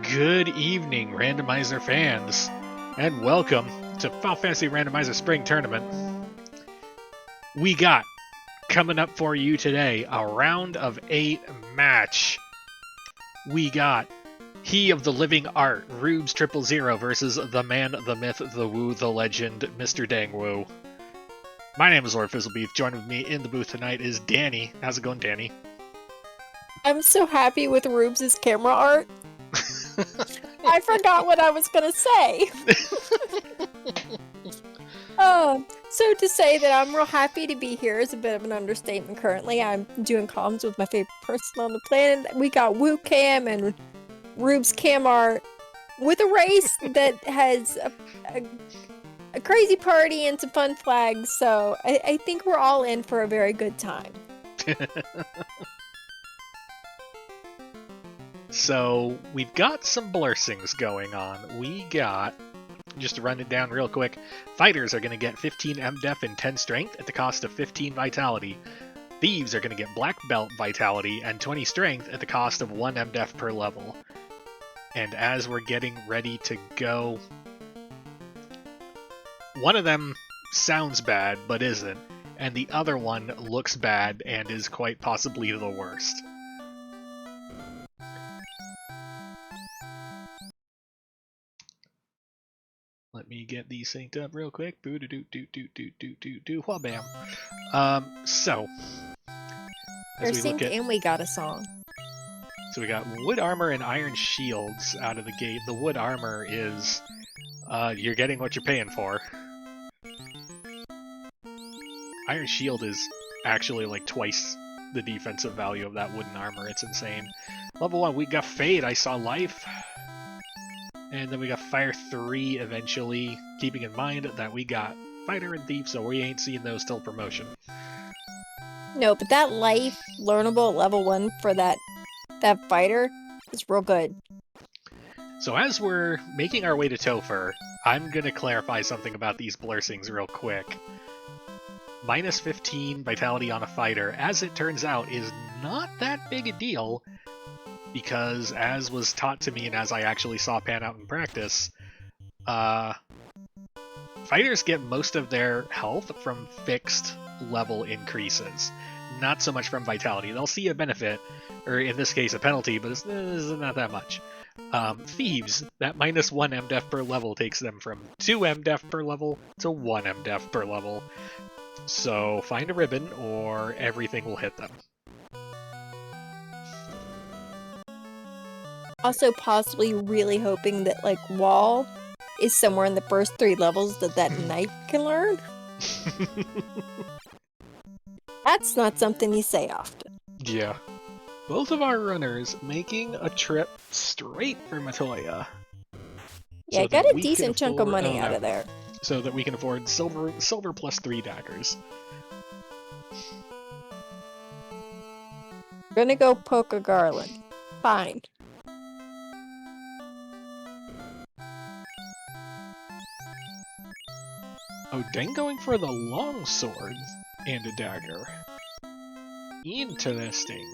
Good evening, Randomizer fans, and welcome to Final Fantasy Randomizer Spring Tournament. We got, coming up for you today, a round of 8 match. We got He of the Living Art, rubes000 versus the man, the myth, the woo, the legend, Mr. Dengwoo. My name is Lord Fizzlebeef. Joining with me in the booth tonight is Danny. How's it going, Danny? I'm so happy with Rubes' camera art. I forgot what I was gonna say. So to say that I'm real happy to be here is a bit of an understatement currently. I'm doing comms with my favorite person on the planet. We got Woo Cam and Rubes cam art with a race that has a crazy party and some fun flags, so I think we're all in for a very good time. So, we've got some blessings going on. We got, just to run it down real quick, fighters are going to get 15 MDef and 10 strength at the cost of 15 vitality. Thieves are going to get black belt vitality and 20 strength at the cost of 1 MDef per level. And as we're getting ready to go, one of them sounds bad but isn't, and the other one looks bad and is quite possibly the worst. Let me get these synced up real quick. Boo doo doo doo doo doo doo doo doo wha-bam. So They're as we look synced at, and we got a song. so we got wood armor and iron shields out of the gate. The wood armor is you're getting what you're paying for. Iron shield is actually like twice the defensive value of that wooden armor. It's insane. Level 1, we got Fade, I Saw Life. And then we got Fire 3 eventually, keeping in mind that we got Fighter and Thief, so we ain't seeing those till promotion. No, but that life learnable at level 1 for that fighter is real good. So as we're making our way to Topher, I'm going to clarify something about these blessings real quick. Minus 15 vitality on a fighter, as it turns out, is not that big a deal, because as was taught to me and as I actually saw pan out in practice, fighters get most of their health from fixed level increases, not so much from vitality. They'll see a benefit, or in this case a penalty, but it's not that much. Thieves, that minus 1 MDef per level takes them from 2 MDef per level to 1 MDef per level. So find a ribbon or everything will hit them. Also possibly really hoping that like wall is somewhere in the first 3 levels that knight can learn. That's not something you say often. Yeah. Both of our runners making a trip straight for Matoya. Yeah, So I got that a we decent can chunk of afford- money oh, out no. of there. So that we can afford silver plus 3 daggers. We're gonna go poke a garland. Fine. Oh, Deng going for the long sword and a dagger. Interesting.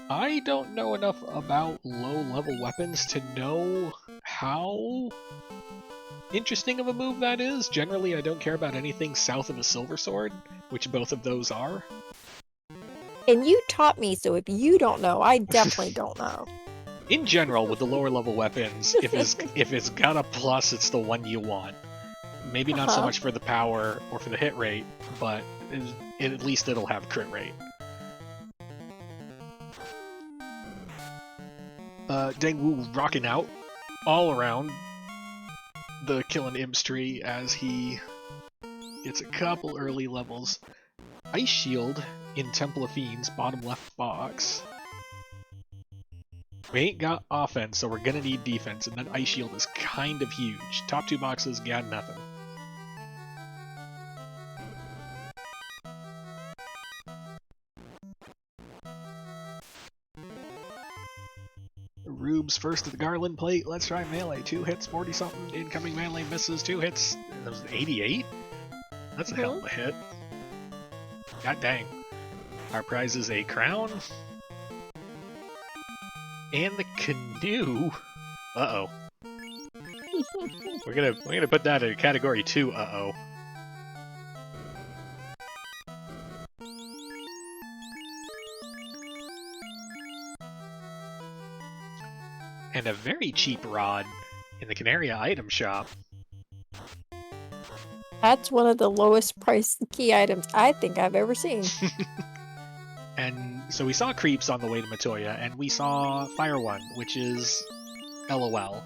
I don't know enough about low-level weapons to know how interesting of a move that is. Generally, I don't care about anything south of a silver sword, which both of those are. And you taught me, so if you don't know, I definitely don't know. In general, with the lower-level weapons, if it's got a plus, it's the one you want. Maybe not so much for the power or for the hit rate, but at least it'll have crit rate. Dengwoo rocking out all around the Killin' Imps tree as he gets a couple early levels. Ice Shield in Temple of Fiends, bottom left box. We ain't got offense, so we're gonna need defense, and that Ice Shield is kind of huge. Top 2 boxes, got nothing. Rubes first at the Garland plate. Let's try melee. 2 hits, 40 something. Incoming melee misses. 2 hits. That was 88? That's a hell of a hit. God dang. Our prize is a crown. And the canoe. Uh-oh. We're gonna put that in category 2, uh-oh. And a very cheap rod in the Canaria item shop. That's one of the lowest priced key items I think I've ever seen. And so we saw creeps on the way to Matoya, and we saw Fire One, which is LOL.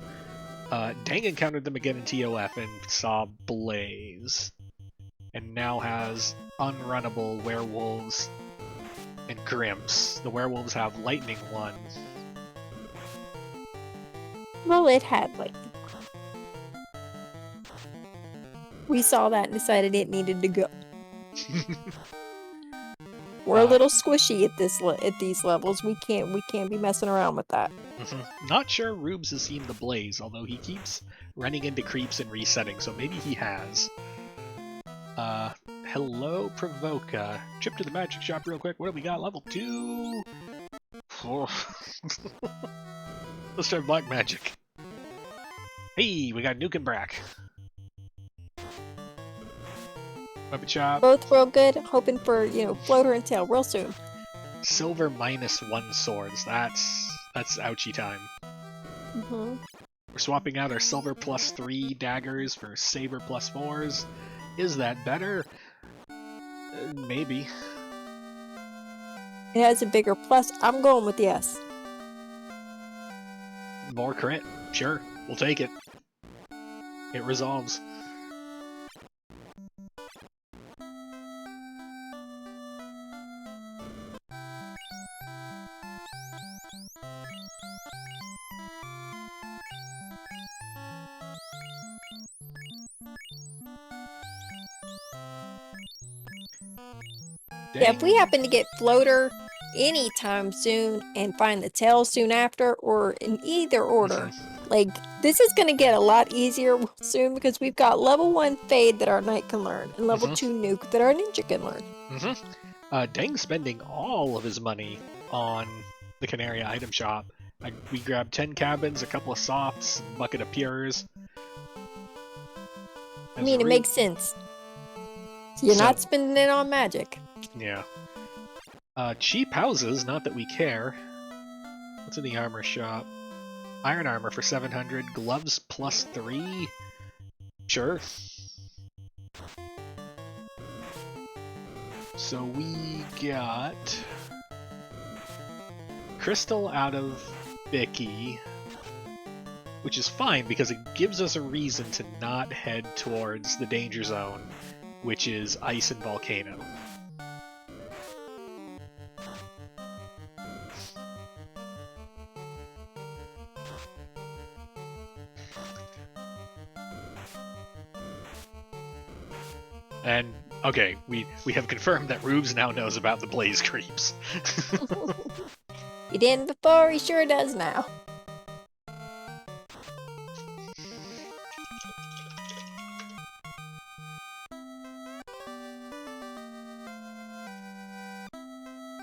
Dang encountered them again in TOF and saw Blaze. And now has unrunnable werewolves and Grimps. The werewolves have Lightning One. Well, it had lightning. We saw that and decided it needed to go. We're a little squishy at these levels. We can't be messing around with that. Not sure Rubes has seen the Blaze, although he keeps running into creeps and resetting, so maybe he has. Hello, Provoca. Trip to the magic shop real quick. What do we got? Level 2? Let's try black magic. Hey, we got Nuke and Brack. Weapon shop. Both real good. Hoping for, floater and tail real soon. Silver -1 swords. That's ouchie time. We're swapping out our silver +3 daggers for saber +4s. Is that better? Maybe. It has a bigger plus. I'm going with yes. More crit. Sure. We'll take it. It resolves. Yeah, if we happen to get floater anytime soon and find the tail soon after, or in either order, like, this is going to get a lot easier soon because we've got level 1 Fade that our Knight can learn, and level 2 Nuke that our Ninja can learn. Deng's spending all of his money on the Canaria item shop. We grabbed 10 cabins, a couple of softs, a bucket of pures. I mean, it makes sense. You're not spending it on magic. Yeah. Cheap houses, not that we care. What's in the armor shop? Iron armor for 700, gloves +3. Sure. So we got crystal out of Bicky, which is fine because it gives us a reason to not head towards the danger zone, which is ice and volcano. And, okay, we have confirmed that Rubes now knows about the Blaze creeps. He didn't before, he sure does now.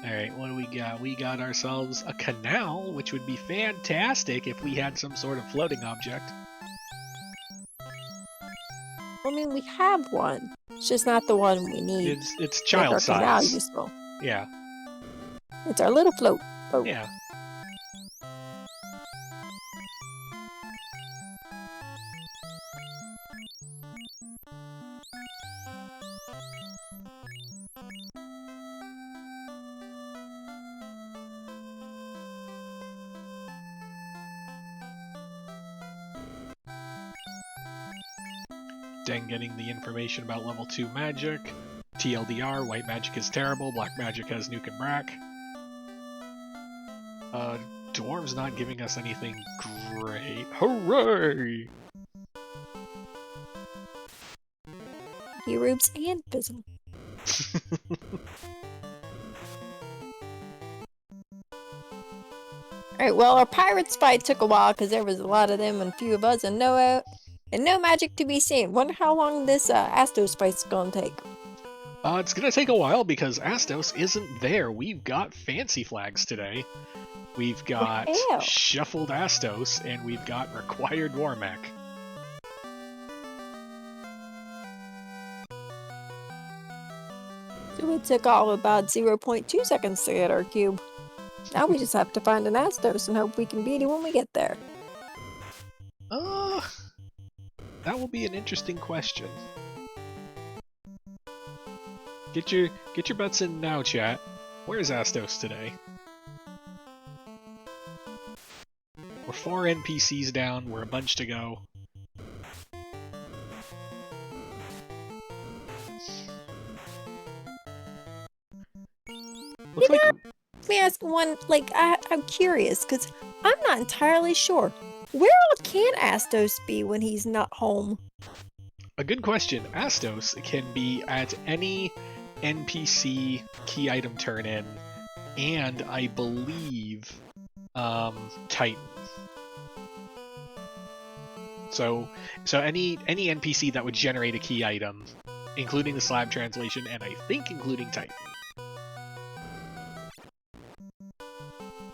Alright, what do we got? We got ourselves a canal, which would be fantastic if we had some sort of floating object. I mean, we have one. It's just not the one we need. It's child size. Useful. Yeah. It's our little float. Oh. Yeah. Deng getting the information about level 2 magic. TLDR, white magic is terrible, black magic has Nuke and Brack. Dwarves not giving us anything great. Hooray! Rubes and Fizzle. Alright, well, our pirates fight took a while because there was a lot of them and a few of us, and no magic to be seen. Wonder how long this Astos fight's gonna take. It's gonna take a while because Astos isn't there. We've got fancy flags today. We've got Wow. Shuffled Astos, and we've got Required Warmech. So it took all about 0.2 seconds to get our cube. Now we just have to find an Astos and hope we can beat it when we get there. That will be an interesting question. Get your butts in now, chat. Where's Astos today? We're 4 NPCs down, we're a bunch to go. Looks like... Let me ask one, I'm curious, because I'm not entirely sure. Where all can Astos be when he's not home? A good question. Astos can be at any NPC key item turn-in, and I believe Titan. So any NPC that would generate a key item, including the slab translation, and I think including Titan.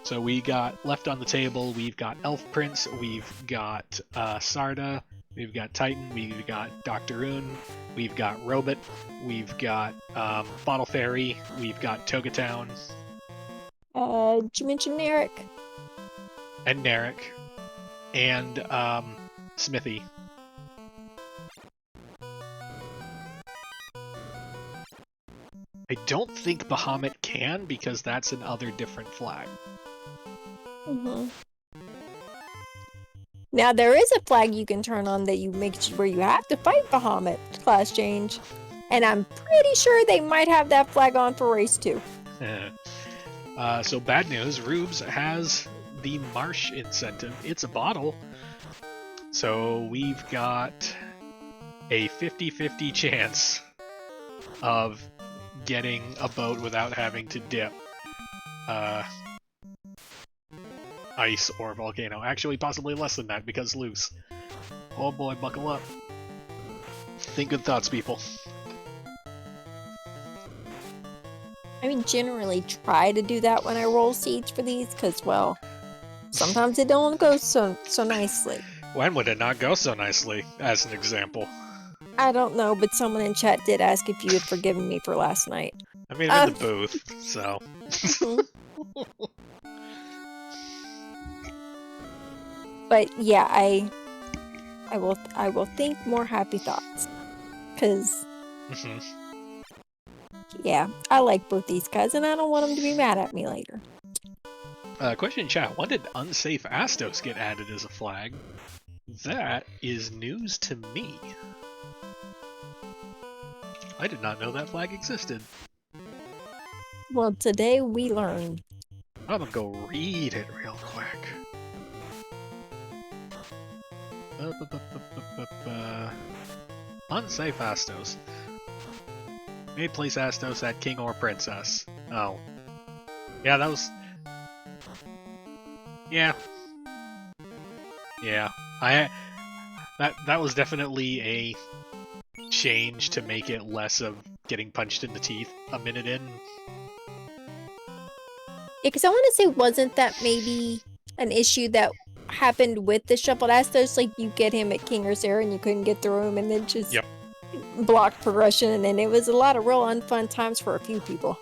So we got left on the table, we've got Elf Prince, we've got Sarda, we've got Titan, we've got Dr. Un, we've got Ro8, we've got Bottle Fairy, we've got Togatown. Did you mention Narek? And Narek. And Smithy. I don't think Bahamut can, because that's another different flag. Now there is a flag you can turn on that you make where you have to fight Bahamut class change, and I'm pretty sure they might have that flag on for race 2. So bad news, Rubes has the Marsh incentive. It's a bottle, so we've got a 50-50 chance of getting a boat without having to dip. Ice or volcano. Actually, possibly less than that, because loose. Oh boy, buckle up. Think good thoughts, people. I mean, generally try to do that when I roll seeds for these, because, well, sometimes it don't go so nicely. When would it not go so nicely, as an example? I don't know, but someone in chat did ask if you had forgiven me for last night. I mean, I'm in the booth, so... But yeah, I will think more happy thoughts, because yeah, I like both these guys, and I don't want them to be mad at me later. Question in chat: when did unsafe Astos get added as a flag? That is news to me. I did not know that flag existed. Well, today we learned. I'm gonna go read it real quick. Unsafe Astos. May place Astos at King or Princess. Oh. Yeah, that was... Yeah. Yeah. That was definitely a change to make it less of getting punched in the teeth a minute in. Yeah, because I want to say, wasn't that maybe an issue that happened with the shuffled Astos? Like, you get him at King or Sarah and you couldn't get through him, and then just blocked progression, and it was a lot of real unfun times for a few people.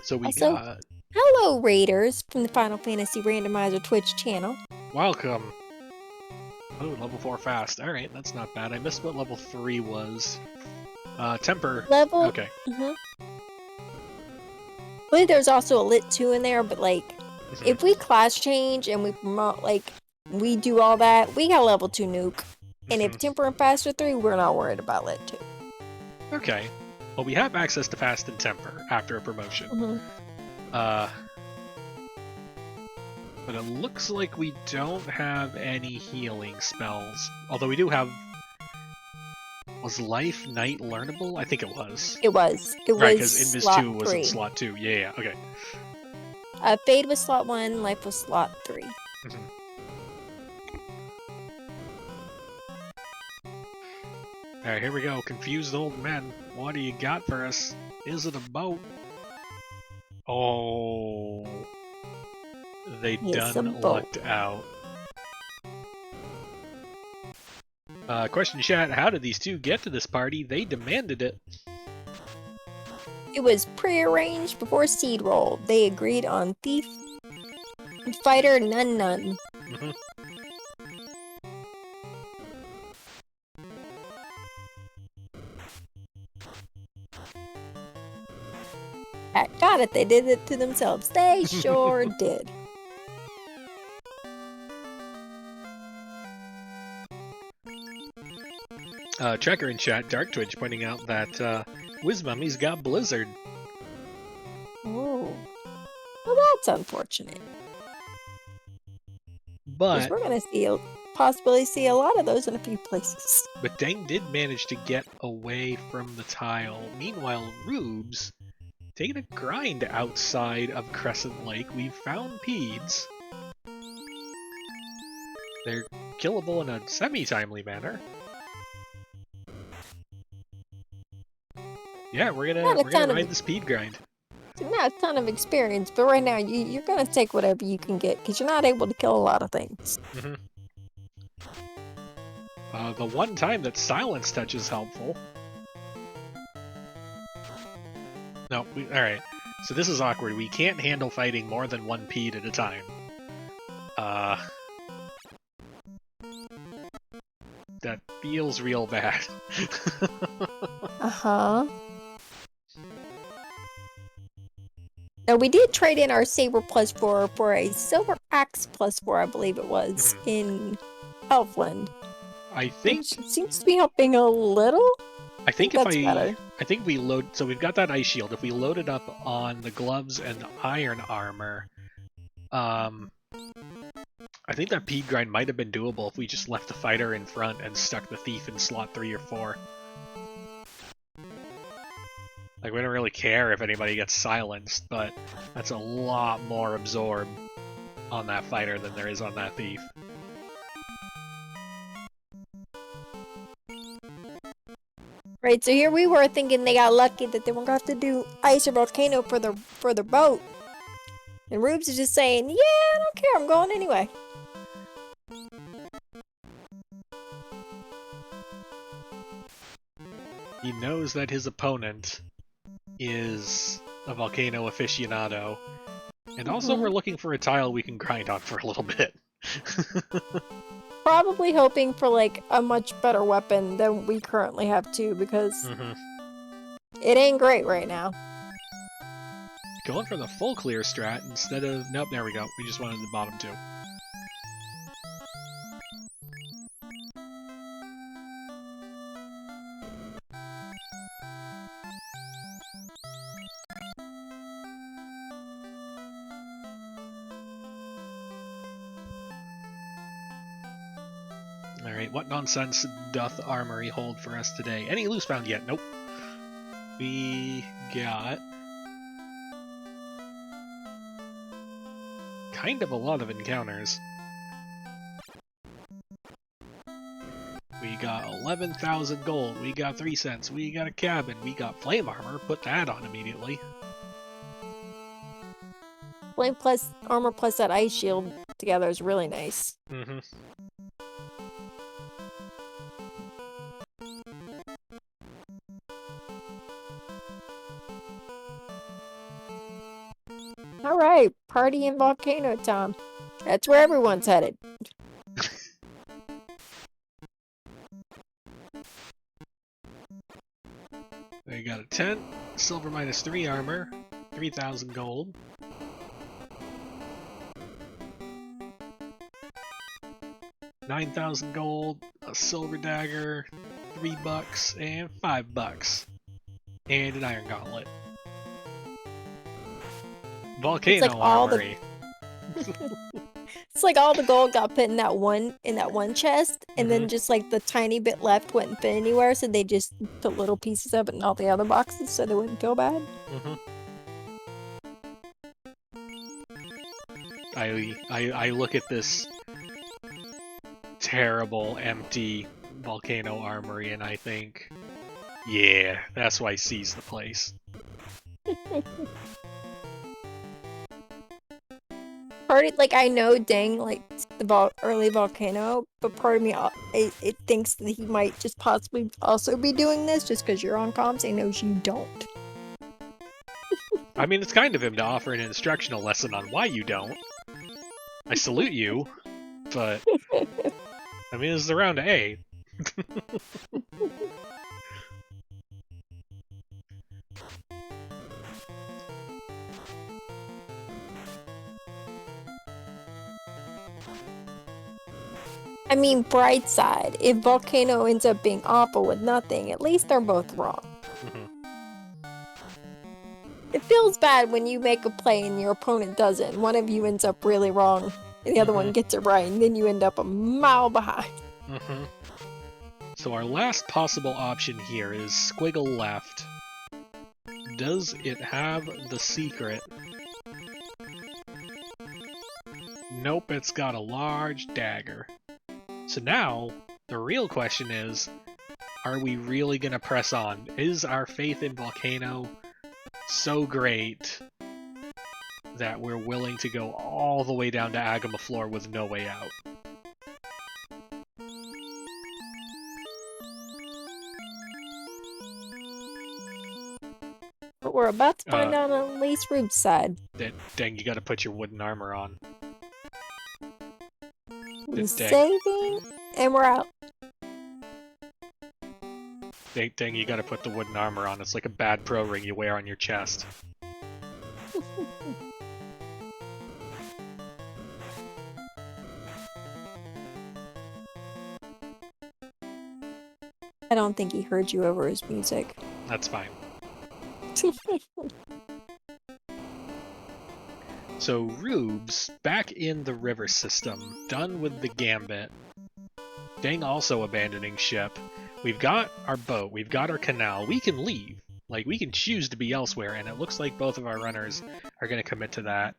So we also, got... Hello, Raiders from the Final Fantasy Randomizer Twitch channel. Welcome. Oh, level 4 fast. Alright, that's not bad. I missed what level 3 was. Temper. Level? Okay. I believe there's also a Lit 2 in there, but like, if we class change and we promote, like, we do all that, we got level 2 nuke. And if Temper and Fast are 3, we're not worried about Lit 2. Okay. Well, we have access to Fast and Temper after a promotion. But it looks like we don't have any healing spells. Although we do have... Was Life Night learnable? I think it was. It was. It was right, because Invis 2 was 3. in slot 2. Yeah, okay. Fade was slot 1, Life was slot 3. Alright, here we go. Confused old men. What do you got for us? Is it a boat? Oh. They It's a done boat. lucked out. Question chat, how did these two get to this party? They demanded it. It was prearranged before seed roll. They agreed on thief, fighter, none. Mhm. Got it, they did it to themselves. They sure did. Trekker in chat, Dark Twitch, pointing out that Whizmummy's got Blizzard. Oh. Well, that's unfortunate. Because But we're going to possibly see a lot of those in a few places. Deng did manage to get away from the tile. Meanwhile, Rubes taking a grind outside of Crescent Lake. We've found Peds. They're killable in a semi-timely manner. Yeah, we're gonna ride the speed grind. Not a ton of experience, but right now you're going to take whatever you can get because you're not able to kill a lot of things. Mm-hmm. The one time that silence touch is helpful. No, alright. So this is awkward. We can't handle fighting more than one Pede at a time. That feels real bad. Uh-huh. Now, we did trade in our Saber +4 for a Silver Axe +4, I believe it was, in Elfland. I think... Which seems to be helping a little? I think better. I think we load... So we've got that ice shield. If we load it up on the gloves and the iron armor, I think that Pede grind might have been doable if we just left the fighter in front and stuck the thief in slot 3 or 4. Like, we don't really care if anybody gets silenced, but that's a lot more absorb on that fighter than there is on that thief. Right, so here we were thinking they got lucky that they weren't going to have to do ice or volcano for their boat. And Rubes is just saying, yeah, I don't care, I'm going anyway. He knows that his opponent is a volcano aficionado, and also we're looking for a tile we can grind on for a little bit. Probably hoping for like a much better weapon than we currently have too, because it ain't great right now. Going for the full clear strat instead of... Nope, there we go. We just wanted the bottom 2. Alright, what nonsense doth Armory hold for us today? Any loose found yet? Nope. We got... kind of a lot of encounters. We got 11,000 gold, we got 3 cents, we got a cabin, we got flame armor, put that on immediately. Flame plus armor plus that ice shield together is really nice. Alright, party in Volcano Town. That's where everyone's headed. They got a tent, silver -3 armor, 3,000 gold. $9,000 gold, a silver dagger, $3 and $5. And an iron gauntlet. Volcano like armory. It's like all the gold got put in that one chest, and then just like the tiny bit left wouldn't fit anywhere, so they just put little pieces of it in all the other boxes so they wouldn't feel bad. I look at this terrible, empty volcano armory, and I think, yeah, that's why C's the place. Like, I know Deng likes the early volcano, but part of me it thinks that he might just possibly also be doing this just because you're on comms and knows you don't. I mean, it's kind of him to offer an instructional lesson on why you don't. I salute you, but I mean, this is around A. I mean, bright side, if Volcano ends up being awful with nothing, at least they're both wrong. It feels bad when you make a play and your opponent doesn't. One of you ends up really wrong, and the other one gets it right, and then you end up a mile behind. So our last possible option here is squiggle left. Does it have the secret? Nope, it's got a large dagger. So now, the real question is, are we really going to press on? Is our faith in Volcano so great that we're willing to go all the way down to Agama floor with no way out? But we're about to find out on at least Rube's side. Dang, you gotta put your wooden armor on. Saving, and we're out. Dang, you gotta put the wooden armor on. It's like a bad pro ring you wear on your chest. I don't think he heard you over his music. That's fine. So Rubes, back in the river system, done with the gambit. Deng also abandoning ship. We've got our boat, we've got our canal, we can leave. Like, we can choose to be elsewhere, and it looks like both of our runners are going to commit to that.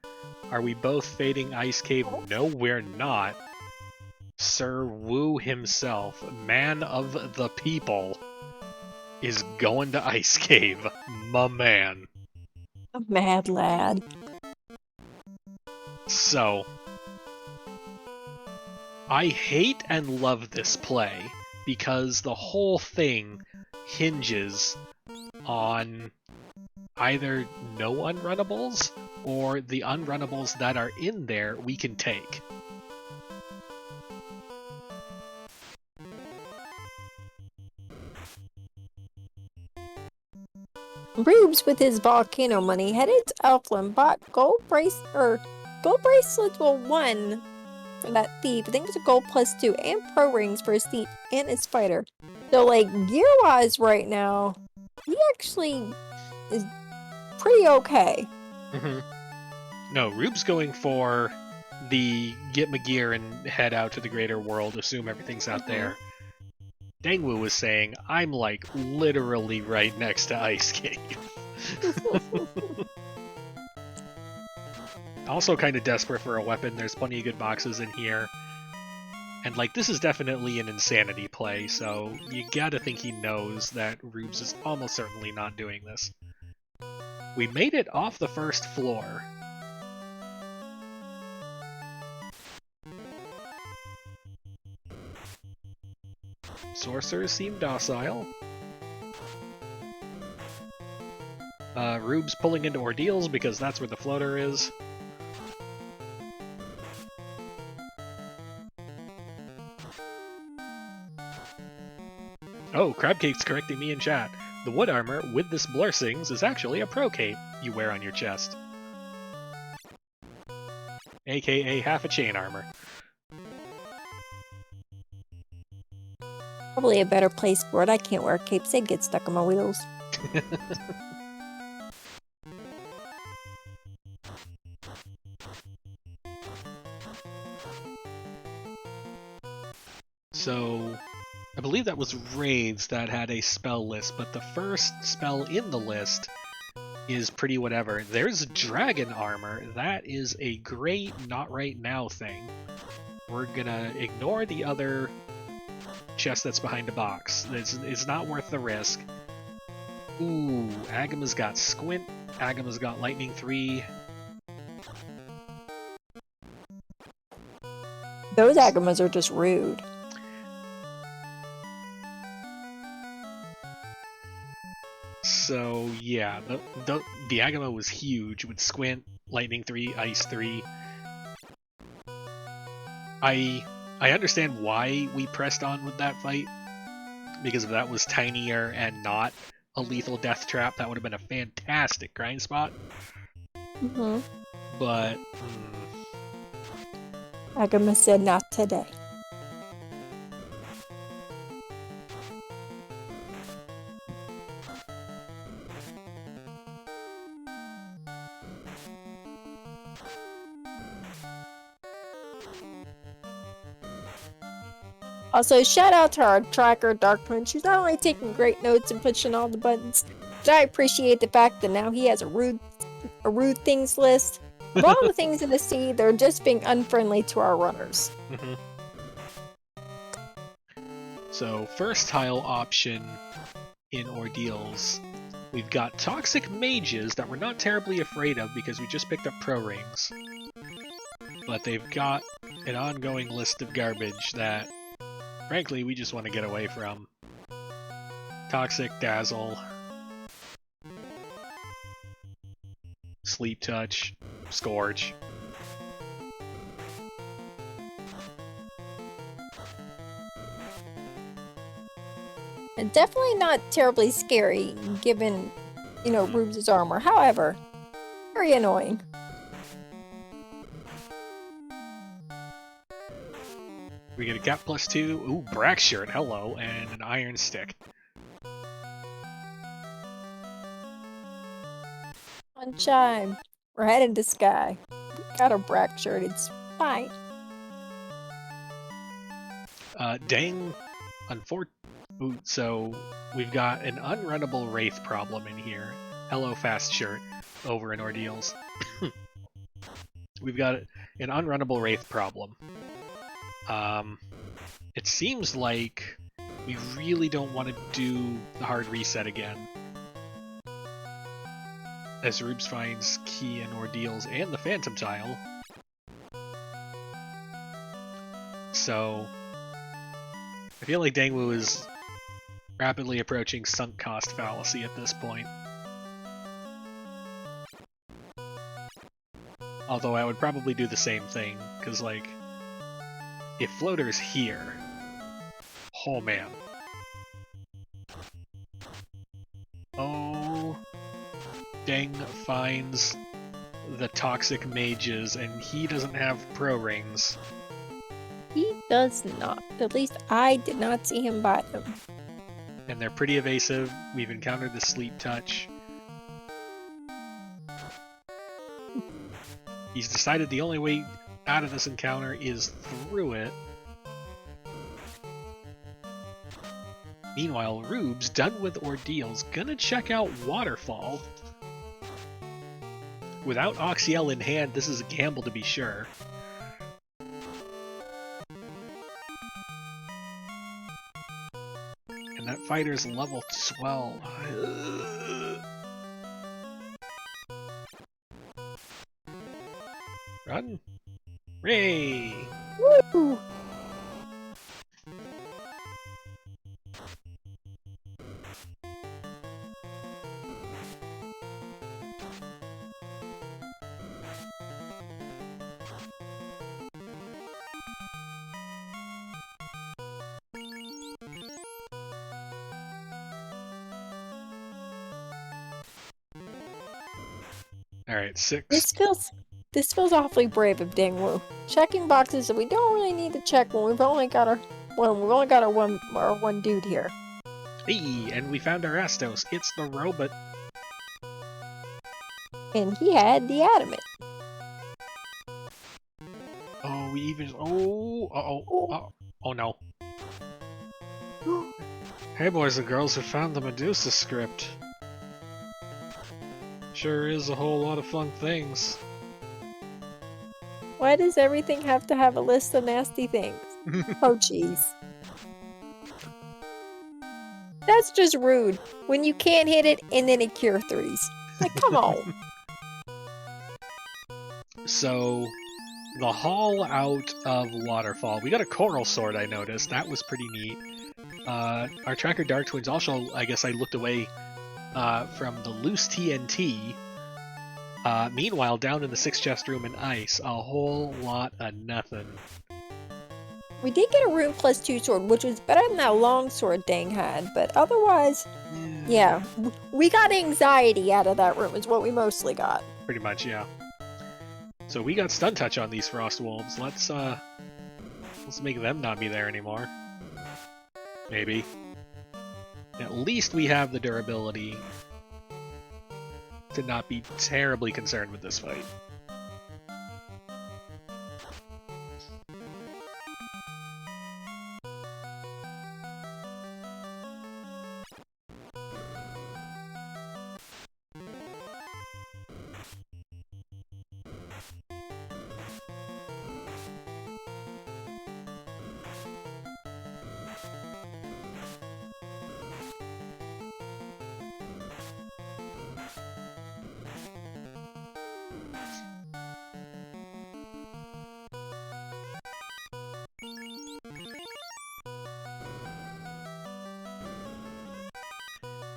Are we both fading Ice Cave? No, we're not. Sir Wu himself, man of the people, is going to Ice Cave. My man. A mad lad. So, I hate and love this play because the whole thing hinges on either no unrunnables or the unrunnables that are in there we can take. Rubes, with his volcano money, headed to Elfland, bought gold bracelets, well, one for that thief. I think it's a gold +2, and pro rings for his thief and his fighter. So, like, gear-wise right now, he actually is pretty okay. No, Rube's going for the get my gear and head out to the greater world, assume everything's out there. Dengwoo was saying, I'm like literally right next to Ice Cave. Also kind of desperate for a weapon. There's plenty of good boxes in here. And like, this is definitely an insanity play, so you gotta think he knows that Rubes is almost certainly not doing this. We made it off the first floor. Sorcerers seem docile. Rubes pulling into ordeals because that's where the floater is. Oh, Crabcake's correcting me in chat. The wood armor with this blessings is actually a pro cape you wear on your chest. AKA half a chain armor. Probably a better place for it. I can't wear capes. They'd get stuck on my wheels. So, I believe that was raids that had a spell list, but the first spell in the list is pretty whatever. There's dragon armor. That is a great not right now thing. We're gonna ignore the other chest that's behind a box. It's not worth the risk. Ooh, Agama's got Squint. Agama's got Lightning 3. Those Agamas are just rude. So yeah, the Agama was huge with Squint, Lightning 3, Ice 3. I understand why we pressed on with that fight, because if that was tinier and not a lethal death trap, that would have been a fantastic grind spot. Mm-hmm. But Agama said not today. Also, shout out to our tracker, Dark Twin. She's not only taking great notes and pushing all the buttons, but I appreciate the fact that now he has a rude things list. Of all the things in the sea, they're just being unfriendly to our runners. Mm-hmm. So, first tile option in Ordeals, we've got Toxic Mages that we're not terribly afraid of because we just picked up Pro Rings. But they've got an ongoing list of garbage that, frankly, we just want to get away from. Toxic, Dazzle, Sleep Touch, Scourge. And definitely not terribly scary, given, Rubes' armor. However, very annoying. We get a Gap +2, ooh, Brack Shirt, hello, and an Iron Stick. Sunshine. We're headed to Sky. Got a Brack shirt, it's fine. So we've got an unrunnable Wraith problem in here. Hello, Fast Shirt, over in Ordeals. We've got an unrunnable Wraith problem. It seems like we really don't want to do the hard reset again, as Rubes finds key in Ordeals and the Phantom tile. So I feel like Dengwoo is rapidly approaching sunk cost fallacy at this point. Although I would probably do the same thing, because, like, if Floater's here, oh man. Oh, Deng finds the Toxic Mages, and he doesn't have Pro Rings. He does not. At least I did not see him buy them. And they're pretty evasive. We've encountered the Sleep Touch. He's decided the only way out of this encounter is through it. Meanwhile, Rubes, done with Ordeals, gonna check out Waterfall. Without Oxiel in hand, this is a gamble to be sure. And that fighter's level 12. Run! Ray! Woo! Alright, 6. This feels awfully brave of Dengwoo. Checking boxes that we don't really need to check when we've only got our one dude here. Hey, and we found our Astos. It's the robot. And he had the adamant. Oh, we even. Oh no. Hey, boys and girls, we found the Medusa script. Sure is a whole lot of fun things. Why does everything have to have a list of nasty things? Oh, jeez. That's just rude. When you can't hit it and then it cure threes. Like, come on. So, the haul out of Waterfall. We got a coral sword, I noticed. That was pretty neat. Our tracker Dark Twins also, I guess I looked away from the loose TNT. Meanwhile, down in the 6 chest room in ice, a whole lot of nothing. We did get a room +2 sword, which was better than that long sword Dang had, but otherwise, yeah. We got anxiety out of that room is what we mostly got. Pretty much, yeah. So we got stun touch on these frost wolves. Let's make them not be there anymore. Maybe. At least we have the durability to not be terribly concerned with this fight.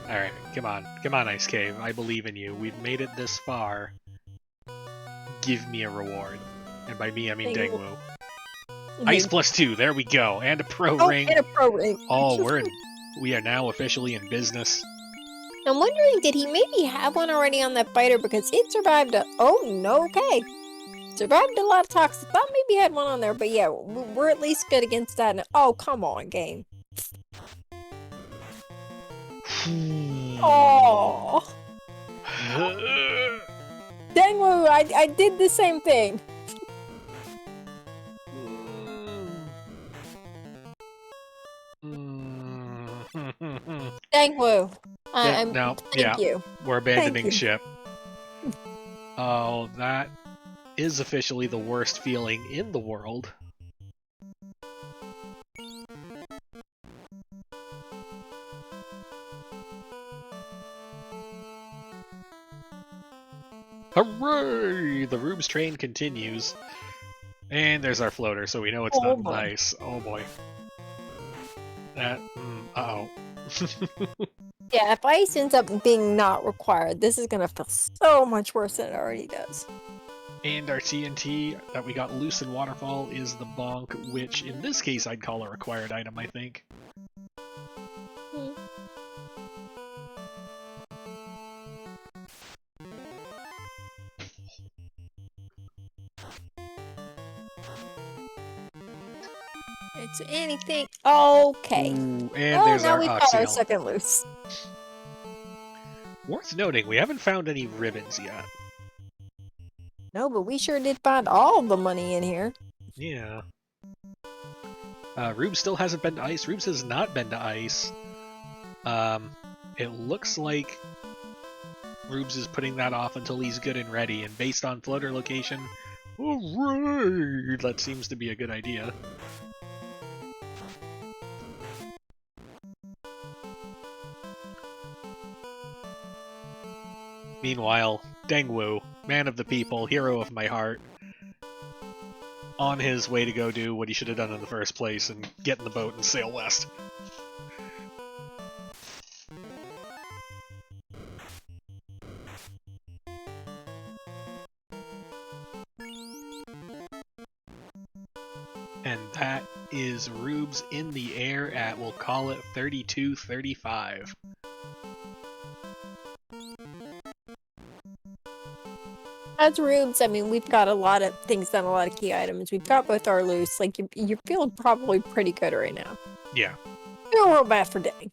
Alright, come on, Ice Cave. I believe in you. We've made it this far. Give me a reward. And by me, I mean Dengwoo. Ice +2, there we go. And a pro ring. And a pro ring. Oh, we are now officially in business. I'm wondering, did he maybe have one already on that fighter because it survived a... Oh, no, okay. Survived a lot of toxic. Thought maybe he had one on there, but yeah, we're at least good against that. Oh, come on, game. Oh. Dengwoo, I did the same thing. Dengwoo. Thank you. We're abandoning ship. Oh, that is officially the worst feeling in the world. Hooray! The Rubes train continues. And there's our floater, so we know it's not nice. Oh boy. Uh-oh. Yeah, if ice ends up being not required, this is gonna feel so much worse than it already does. And our TNT that we got loose in Waterfall is the bonk, which in this case I'd call a required item, I think. It's anything. Okay. Ooh, and there's now our we've got Oxyl. our second loose. Worth noting, we haven't found any ribbons yet. No, but we sure did find all the money in here. Yeah. Rubes still hasn't been to ice. Rubes has not been to ice. It looks like Rubes is putting that off until he's good and ready, and based on floater location, hooray! That seems to be a good idea. Meanwhile, Dengwoo, man of the people, hero of my heart, on his way to go do what he should have done in the first place and get in the boat and sail west. And that is Rubes in the air at, we'll call it 32-35. As Rubes, I mean, we've got a lot of things done, a lot of key items. We've got both our loose. Like, you're feeling probably pretty good right now. Yeah. Feel real bad for Dang.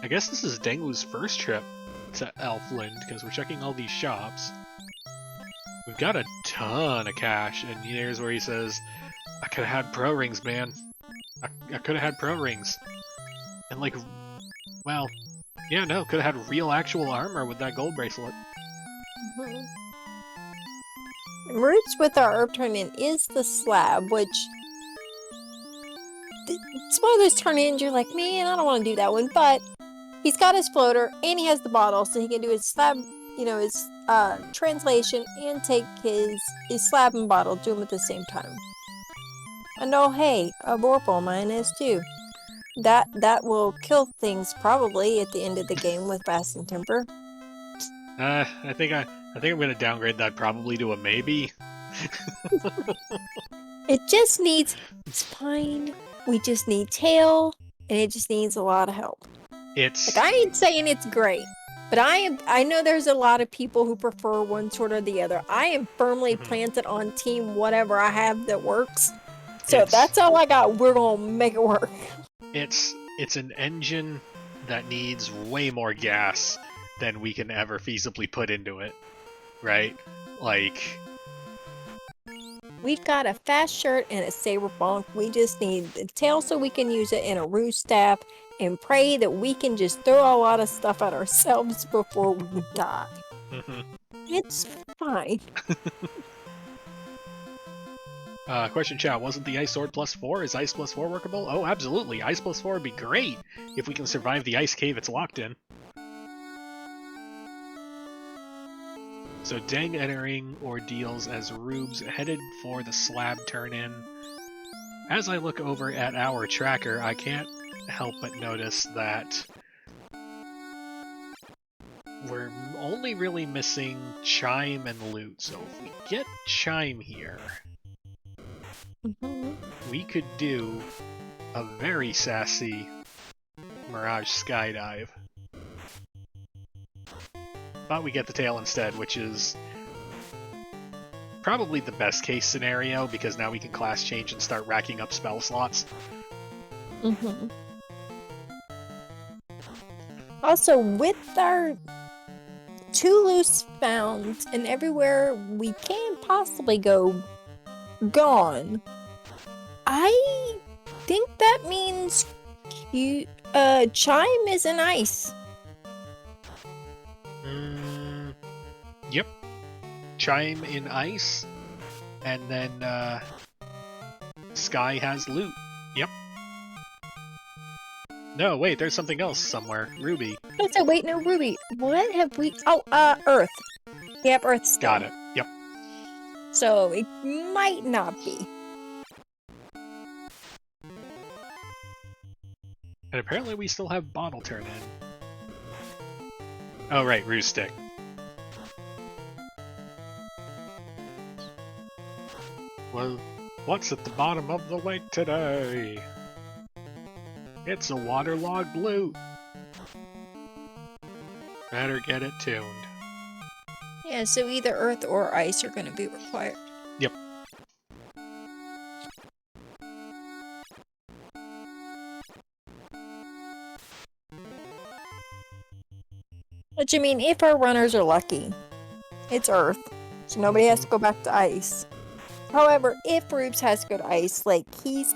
I guess this is Dengwoo's first trip to Elfland, because we're checking all these shops. We've got a ton of cash, and here's where he says, I could have had pro rings, man. I could have had pro rings. And like, well, Yeah, no, could have had real actual armor with that gold bracelet. Mhm. Roots with our herb turn-in is the slab, which it's one of those turn-ins you're like, man, I don't want to do that one, but he's got his floater and he has the bottle, so he can do his slab, his translation and take his slab and bottle, do them at the same time. And oh, hey, a Vorpal mine is too. That will kill things probably at the end of the game with Fast and Temper. I think I'm gonna downgrade that probably to a maybe. It just needs spine. We just need tail, and it just needs a lot of help. It's Like I ain't saying it's great, but I know there's a lot of people who prefer one sort or the other. I am firmly planted on team whatever I have that works. So if that's all I got, we're gonna make it work. It's an engine that needs way more gas than we can ever feasibly put into it, right? Like, We've got a fast shirt and a saber bonk. We just need the tail so we can use it in a roost staff and pray that we can just throw a lot of stuff at ourselves before we die. It's fine. Question chat, wasn't the ice sword +4? Is ice +4 workable? Oh, absolutely. Ice +4 would be great if we can survive the ice cave it's locked in. So Deng entering ordeals as Rubes headed for the slab turn-in. As I look over at our tracker, I can't help but notice that we're only really missing Chime and Loot. So if we get Chime here, we could do a very sassy Mirage Skydive. But we get the tail instead, which is probably the best case scenario, because now we can class change and start racking up spell slots. Also, with our 2 loose found and everywhere we can possibly go gone, I think that means Chime is in ice. Yep. Chime in ice, and then Sky has loot. Yep. No, wait, there's something else somewhere. Ruby. Oh, wait, no, Ruby. What have we... Oh, Earth. Yep, Earth still. Got it. Yep. So, it might not be. And apparently we still have bottle turn in. Oh, right, Ruse Stick. Well, what's at the bottom of the lake today? It's a waterlogged loot. Better get it tuned. Yeah, so either Earth or Ice are going to be required. Yep. Which, I mean, if our runners are lucky, it's Earth, so nobody has to go back to Ice. However, if Rubes has to go to Ice, like, he's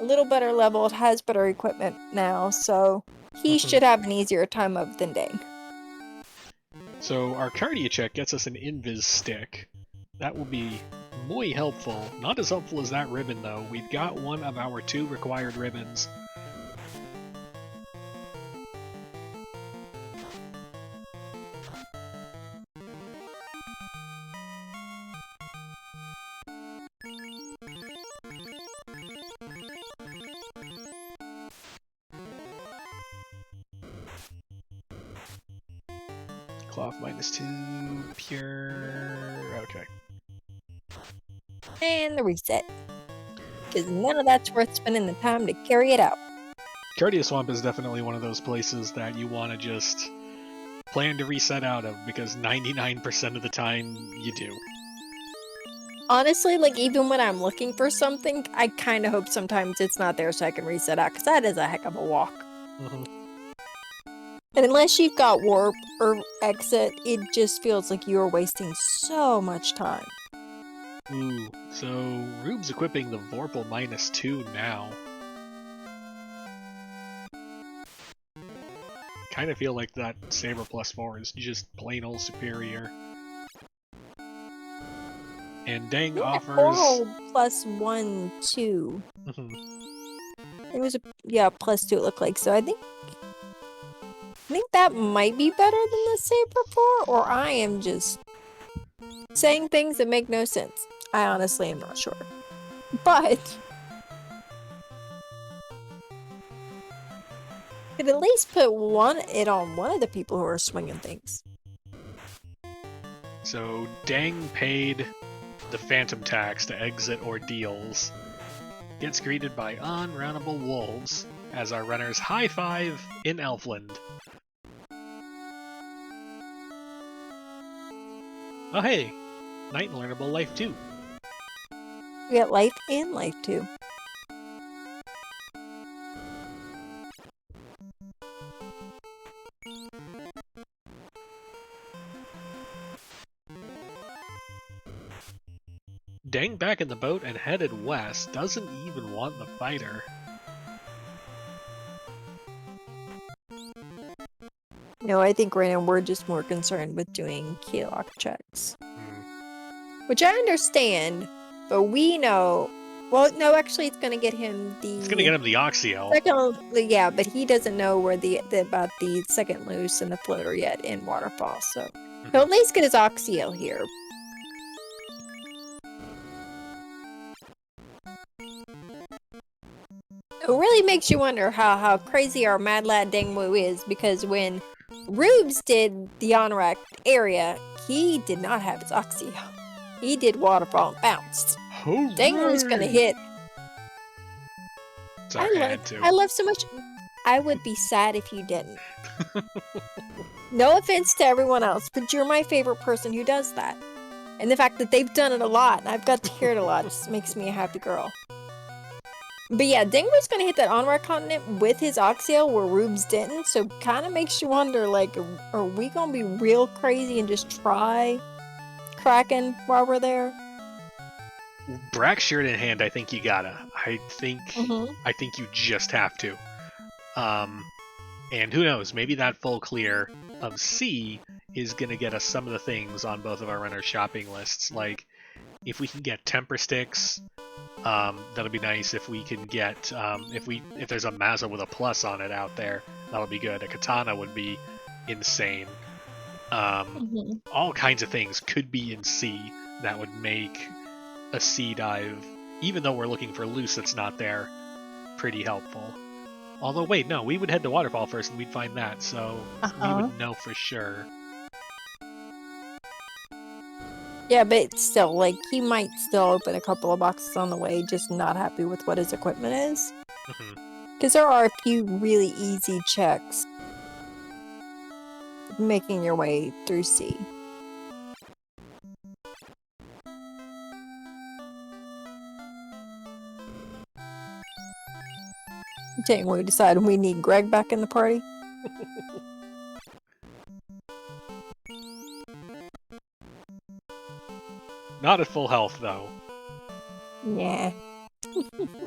a little better leveled, has better equipment now, so he should have an easier time of than Deng. So our Cardia check gets us an Invis stick. That will be muy helpful. Not as helpful as that ribbon, though. We've got one of our 2 required ribbons. Cloth -2, pure... Okay. And the reset. Because none of that's worth spending the time to carry it out. Cardia Swamp is definitely one of those places that you want to just plan to reset out of, because 99% of the time you do. Honestly, like, even when I'm looking for something, I kind of hope sometimes it's not there so I can reset out, because that is a heck of a walk. And unless you've got warp or exit, it just feels like you're wasting so much time. Ooh, so Rube's equipping the Vorpal -2 now. kind of feel like that Saber +4 is just plain old superior. And Deng offers... Coral +1, 2. It was a +2 it looked like. So I think that might be better than the Saber 4, or I am just saying things that make no sense. I honestly am not sure. But could at least put it on one of the people who are swinging things. So Deng paid the phantom tax to exit ordeals. Gets greeted by unrunnable wolves as our runners high five in Elfland. Oh hey, Night and Learnable Life 2. We got Life and Life 2. Deng back in the boat and headed west, doesn't even want the fighter. No, I think right now we're just more concerned with doing key lock checks. Which I understand, but we know... Well, no, actually it's going to get him the... It's gonna get him the Oxyel. Yeah, but he doesn't know where about the second loose and the floater yet in Waterfall, so... He'll at least get his Oxyel here. It really makes you wonder how crazy our Mad Lad Dengwoo is, because when Rubes did the Anorak area, he did not have his Oxyel. He did Waterfall and bounced. Dengwoo's gonna hit. Sorry, I love so much. I would be sad if you didn't. No offense to everyone else, but you're my favorite person who does that. And the fact that they've done it a lot, and I've got to hear it a lot, just makes me a happy girl. But yeah, Dengwoo's gonna hit that Onrak continent with his Oxyel where Rubes didn't, so kind of makes you wonder, like, are we gonna be real crazy and just try Kraken while we're there? Brack shirt in hand, I think you gotta. I think you just have to. And who knows, maybe that full clear of C is gonna get us some of the things on both of our runners' shopping lists. Like, if we can get temper sticks, that'll be nice. If we can get, if there's a Mazza with a plus on it out there, that'll be good. A katana would be insane. All kinds of things could be in C that would make a C dive, even though we're looking for loose that's not there, pretty helpful. Although, wait, no, we would head to Waterfall first and we'd find that, so we would know for sure. Yeah, but still, like, he might still open a couple of boxes on the way, just not happy with what his equipment is. Because there are a few really easy checks making your way through C. We decided we need Greg back in the party. Not at full health though. Yeah.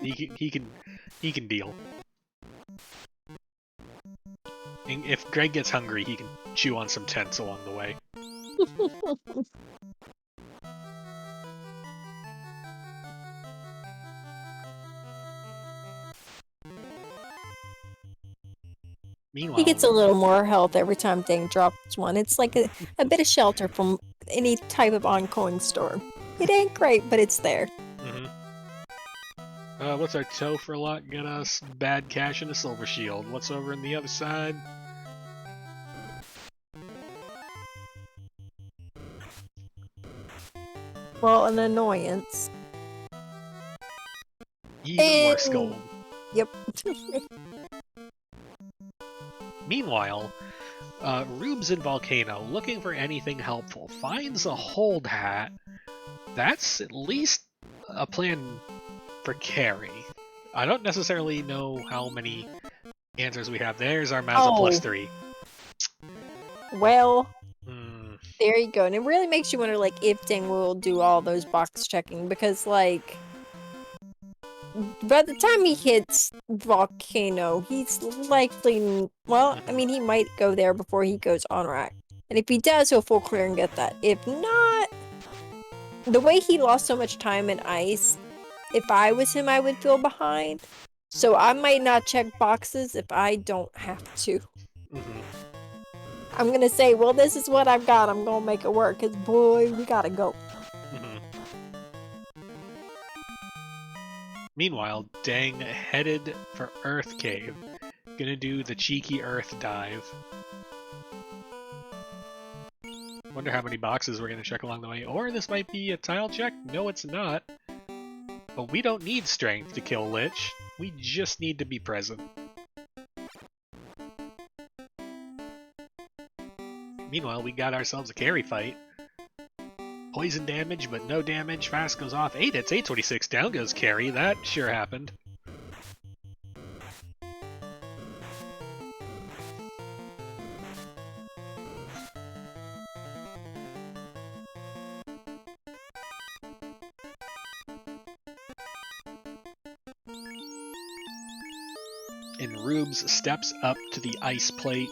he can deal. And if Greg gets hungry, he can chew on some tents along the way. Meanwhile, he gets a little more health every time Deng drops one. It's like a bit of shelter from any type of ongoing storm. It ain't great, but it's there. What's our tow for lot get us? Bad cash and a silver shield. What's over on the other side? Well, an annoyance. Even more scold. Yep. Meanwhile, Rubes in Volcano, looking for anything helpful, finds a hold hat. That's at least a plan for carry. I don't necessarily know how many answers we have. There's our Mazza +3. Well, there you go. And it really makes you wonder, like, if Dengwoo will do all those box checking, because, like, by the time he hits Volcano, he's likely, well, I mean, he might go there before he goes on rack. And if he does, he'll full clear and get that. If not, the way he lost so much time in ice, if I was him, I would feel behind. So I might not check boxes if I don't have to. I'm gonna say, well, this is what I've got. I'm gonna make it work, because boy, we gotta go. Meanwhile, Deng headed for Earth Cave. Gonna do the cheeky Earth dive. Wonder how many boxes we're gonna check along the way. Or this might be a tile check. No, it's not. But we don't need strength to kill Lich. We just need to be present. Meanwhile, we got ourselves a carry fight. Poison damage, but no damage. Fast goes off. 8 hits, 826. Down goes carry. That sure happened. And Rubes steps up to the ice plate.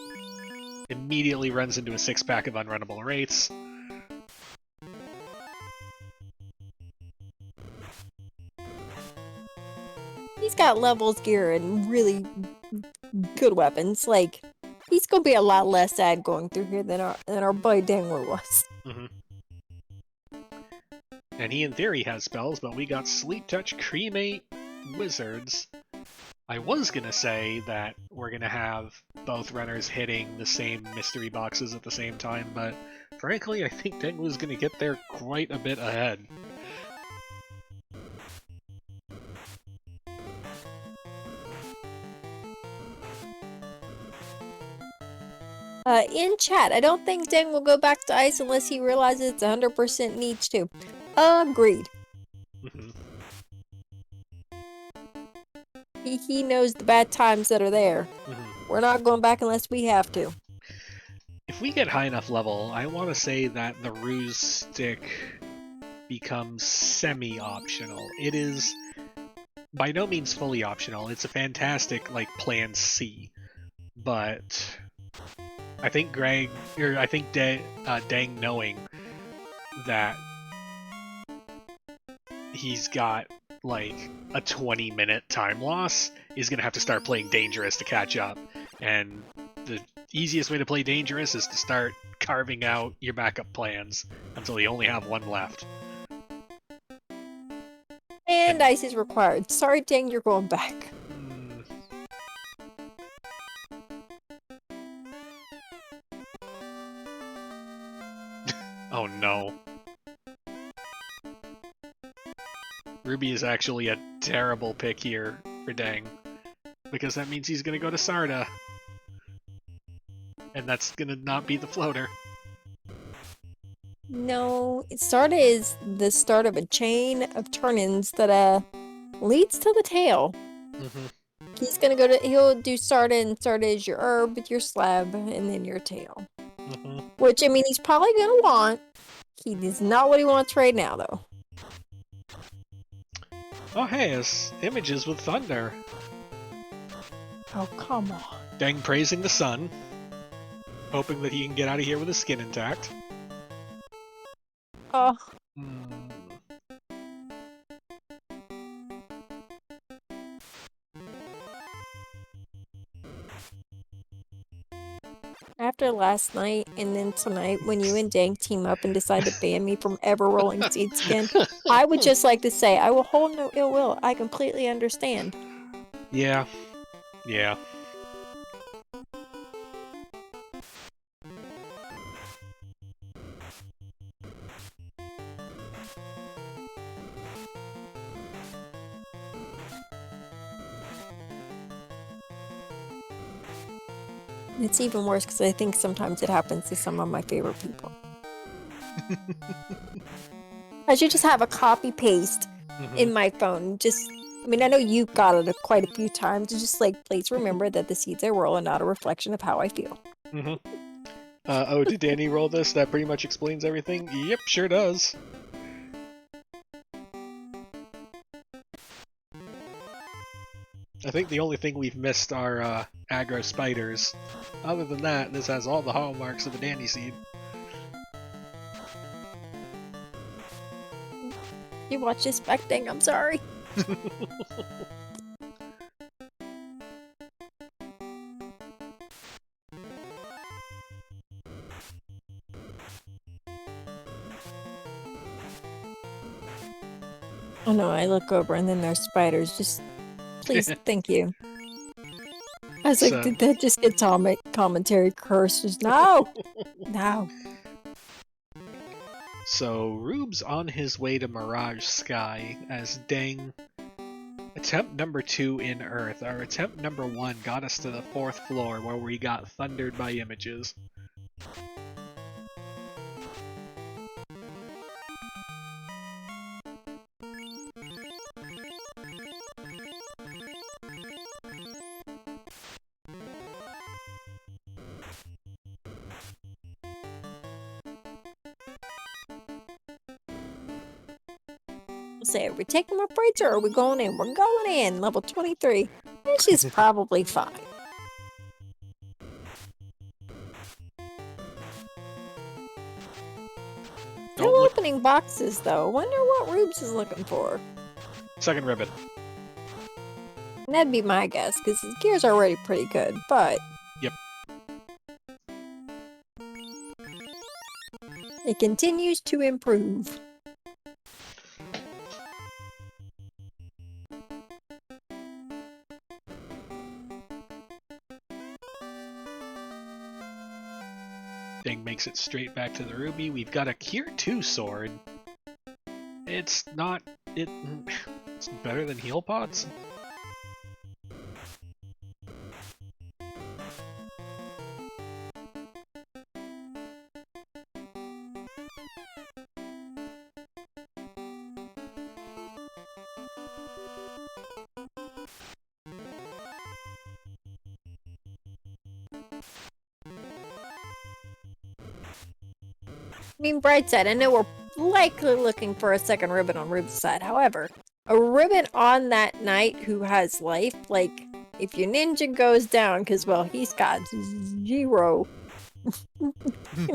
Immediately runs into a 6-pack of unrunnable Ro8s. He's got levels gear and really good weapons. Like, he's gonna be a lot less sad going through here than our boy Dengwoo was. And he in theory has spells, but we got Sleep Touch, Cremate, Wizards. I was gonna say that we're gonna have both runners hitting the same mystery boxes at the same time, but frankly, I think Dengwoo's gonna get there quite a bit ahead. In chat, I don't think Deng will go back to ice unless he realizes it's 100% needs to. Agreed. He knows the bad times that are there. We're not going back unless we have to. If we get high enough level, I want to say that the ruse stick becomes semi-optional. It is by no means fully optional. It's a fantastic, like, plan C. But I think Deng knowing that he's got like a 20-minute time loss is gonna have to start playing dangerous to catch up. And the easiest way to play dangerous is to start carving out your backup plans until you only have one left. And ice is required. Sorry, Deng, you're going back. Oh no. Ruby is actually a terrible pick here for Deng, because that means he's gonna go to Sarda. And that's gonna not be the floater. No, Sarda is the start of a chain of turn-ins that leads to the tail. He's gonna he'll do Sarda, and Sarda is your herb, your slab, and then your tail. Which, I mean, he's probably gonna want. He is not what he wants right now, though. Oh hey, it's images with thunder. Oh, come on. Deng praising the sun, hoping that he can get out of here with his skin intact. Oh. After last night and then tonight, when you and Deng team up and decide to ban me from ever rolling seed skin, I would just like to say, I will hold no ill will. I completely understand. Yeah. Yeah. It's even worse because I think sometimes it happens to some of my favorite people. I should just have a copy paste in my phone. Just, I mean, I know you got it quite a few times. It's just like, please remember that the seeds I roll are not a reflection of how I feel. Oh, did Danny roll this? That pretty much explains everything? Yep, sure does. I think the only thing we've missed are aggro spiders. Other than that, this has all the hallmarks of a dandy seed. You watch this back thing, I'm sorry. Oh no, I look over and then there's spiders. Just please, thank you. I was like, did that just get commentary curses? No! No. So, Rube's on his way to Mirage Sky as Deng. Attempt number 2 in Earth. Our attempt number 1 got us to the 4th floor where we got thundered by images. Say, are we taking our breaks or are we going in? We're going in, level 23. Which is probably fine. Still opening boxes though. Wonder what Rubes is looking for. Second ribbon. And that'd be my guess, because his gear's already pretty good, but... Yep. It continues to improve. Deng makes it straight back to the ruby. We've got a Cure 2 sword. It's not... It's better than heal pots? I mean, bright side, I know we're likely looking for a second ribbon on Rube's side. However, a ribbon on that knight who has life, like, if your ninja goes down, because, well, he's got 0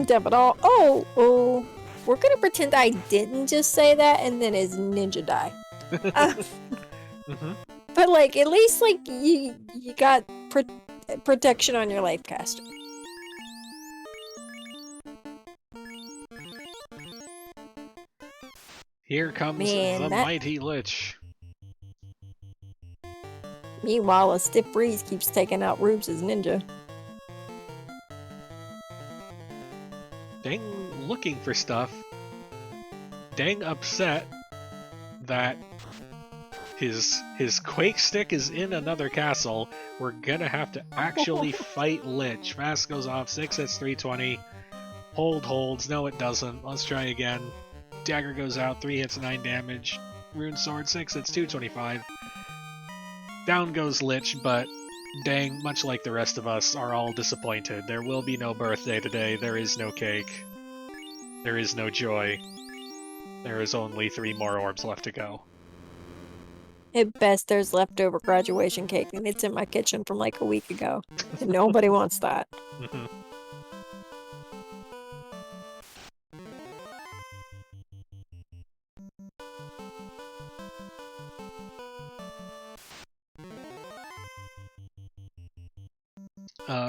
def at all. Oh, we're gonna pretend I didn't just say that, and then his ninja die. But, like, at least, like, you got protection on your life caster. Here comes the mighty Lich. Meanwhile, a stiff breeze keeps taking out Rubes' ninja. Deng looking for stuff. Deng upset that his Quake Stick is in another castle. We're gonna have to actually fight Lich. Fast goes off, 6 hits 320. Hold holds, no it doesn't. Let's try again. Dagger goes out, 3 hits 9 damage. Rune Sword 6 hits 225. Down goes Lich, but Deng, much like the rest of us, are all disappointed. There will be no birthday today, there is no cake. There is no joy. There is only 3 more orbs left to go. At best, there's leftover graduation cake, and it's in my kitchen from like a week ago. And nobody wants that.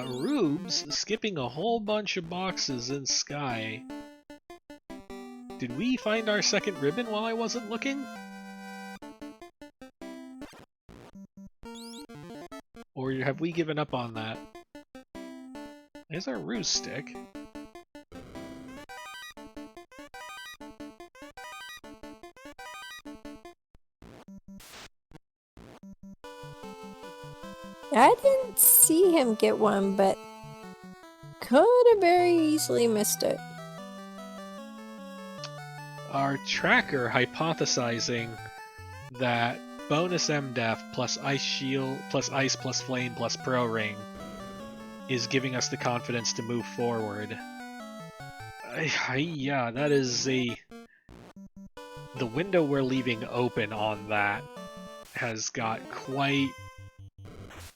Rubes skipping a whole bunch of boxes in Sky. Did we find our second ribbon while I wasn't looking? Or have we given up on that? There's our ruse stick. I didn't see him get one, but could have very easily missed it. Our tracker hypothesizing that bonus MDef plus Ice Shield plus Ice plus Flame plus Pro Ring is giving us the confidence to move forward. Yeah, that is the window we're leaving open on that has got quite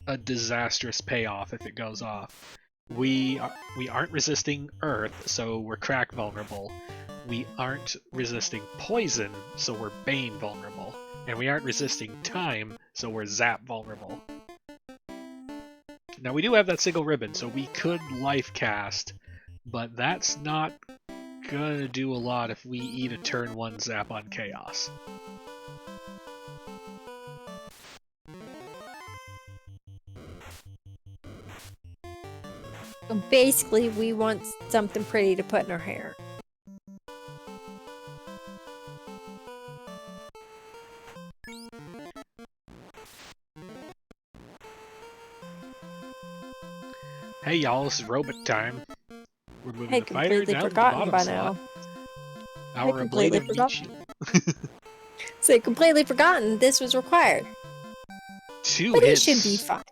a disastrous payoff if it goes off. We aren't resisting Earth, so we're crack vulnerable. We aren't resisting poison, so we're Bane vulnerable. And we aren't resisting time, so we're Zap vulnerable. Now we do have that single ribbon, so we could life cast, but that's not gonna do a lot if we eat a turn 1 Zap on Chaos. So basically, we want something pretty to put in our hair. Hey y'all, this is Robot time. We're moving Hey, the fighter completely down to the forgotten bottom by slot. now. Our completely ablative forgot. meat shield. So completely forgotten this was required. Two But he hits. should be fine.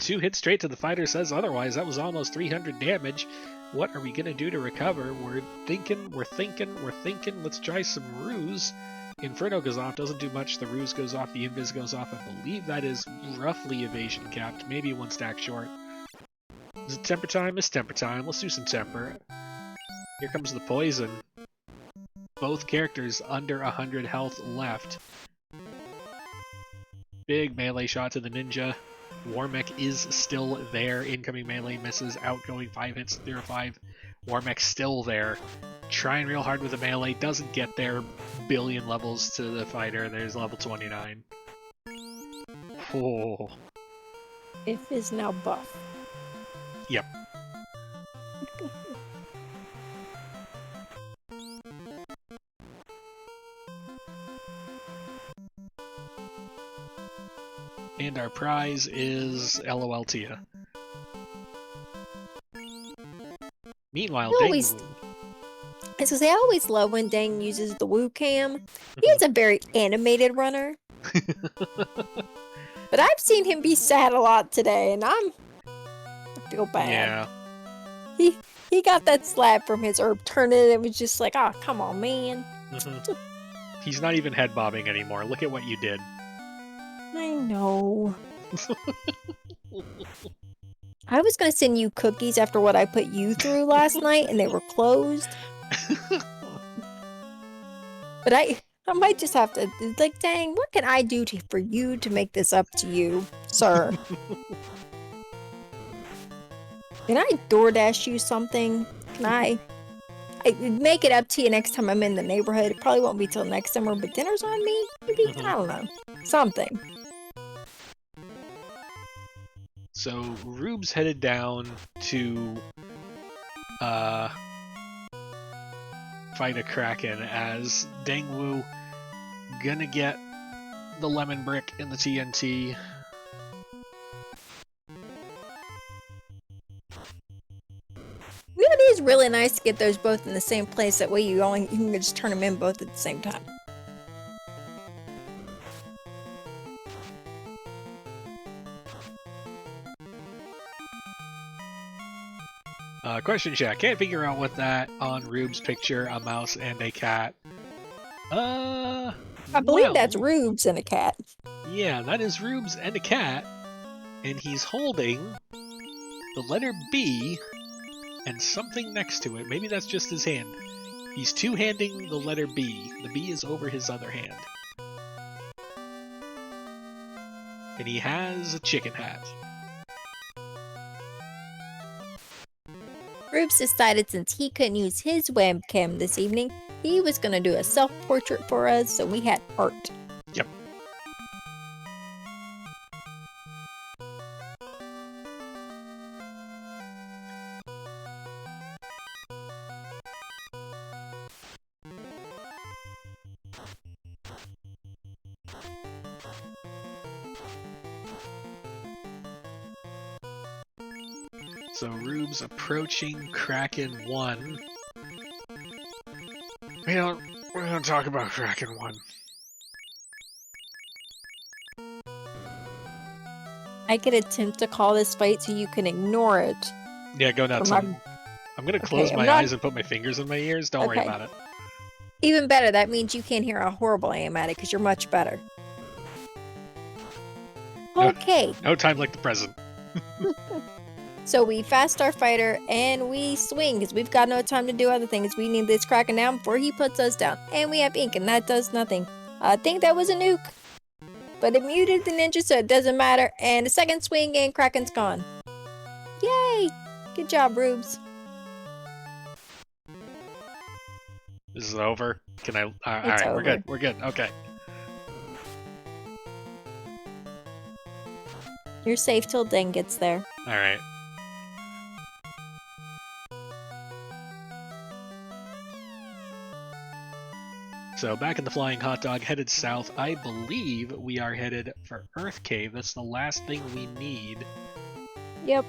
2 hits straight to the fighter says otherwise. That was almost 300 damage. What are we gonna do to recover? We're thinking. Let's try some ruse. Inferno goes off, doesn't do much. The ruse goes off, the invis goes off. I believe that is roughly evasion capped, maybe 1 stack short. Is it temper time? It's temper time. Let's do some temper. Here comes the poison. Both characters under 100 health left. Big melee shot to the ninja. Warmech is still there. Incoming melee misses. Outgoing 5 hits, 0-5. Warmech's still there. Trying real hard with the melee. Doesn't get there. Billion levels to the fighter. There's level 29. Oh. If is now buff. Yep. And our prize is LOL Tia. Meanwhile, Dengwoo. I always love when Dang uses the Woo Cam. He is a very animated runner. But I've seen him be sad a lot today, and I feel bad. Yeah. He got that slap from his herb turn and it was just like, oh, come on, man. He's not even head bobbing anymore. Look at what you did. I know. I was going to send you cookies after what I put you through last night, and they were closed. But I might just have to, like, dang, what can I do for you to make this up to you, sir? Can I DoorDash you something? Can I make it up to you next time I'm in the neighborhood? It probably won't be till next summer, but dinner's on me? Maybe, I don't know. Something. So Rube's headed down to fight a Kraken as Dengwoo gonna get the lemon brick and the TNT. It is really nice to get those both in the same place. That way you can just turn them in both at the same time. Question chat. Can't figure out what that on Rube's picture, a mouse and a cat. I believe that's Rubes and a cat. Yeah, that is Rubes and a cat. And he's holding the letter B and something next to it. Maybe that's just his hand. He's two-handing the letter B. The B is over his other hand. And he has a chicken hat. Rubes decided since he couldn't use his webcam this evening, he was going to do a self-portrait for us, so we had art. Yep. So Rube's approaching Kraken 1. We don't talk about Kraken 1. I could attempt to call this fight so you can ignore it. Yeah, go nuts. I'm gonna close my eyes and put my fingers in my ears. Don't worry about it. Even better, that means you can't hear how horrible I am at it because you're much better. Okay. No time like the present. So we fast our fighter and we swing because we've got no time to do other things. We need this Kraken down before he puts us down. And we have ink and that does nothing. I think that was a nuke. But it muted the ninja so it doesn't matter. And the second swing and Kraken's gone. Yay! Good job, Rubes. This is over. Can I? Alright, over. we're good. We're good. Okay. You're safe till Deng gets there. Alright. So back in the Flying Hot Dog, headed south. I believe we are headed for Earth Cave. That's the last thing we need. Yep.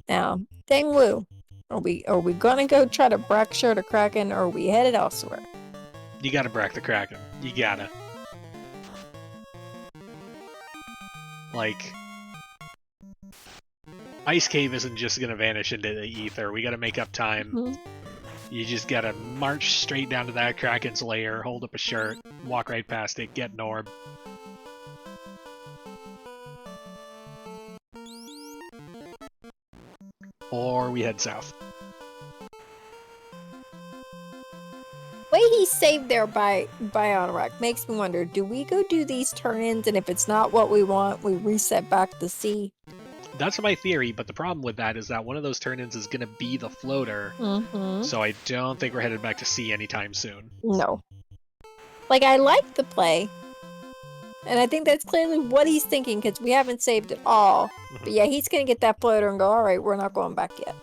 Now, Dengwoo, are we gonna go try to Brackshire the Kraken, or are we headed elsewhere? You gotta brack the Kraken. You gotta. Like, Ice Cave isn't just gonna vanish into the ether. We gotta make up time. Mm-hmm. You just gotta march straight down to that Kraken's lair, hold up a shirt, walk right past it, get an orb. Or we head south. Way he's saved there by Anorak makes me wonder, do we go do these turn-ins, and if it's not what we want, we reset back to sea? That's my theory, but the problem with that is that one of those turn-ins is gonna be the floater, so I don't think we're headed back to sea anytime soon. No. Like, I like the play, and I think that's clearly what he's thinking, because we haven't saved at all. But yeah, he's gonna get that floater and go, alright, we're not going back yet.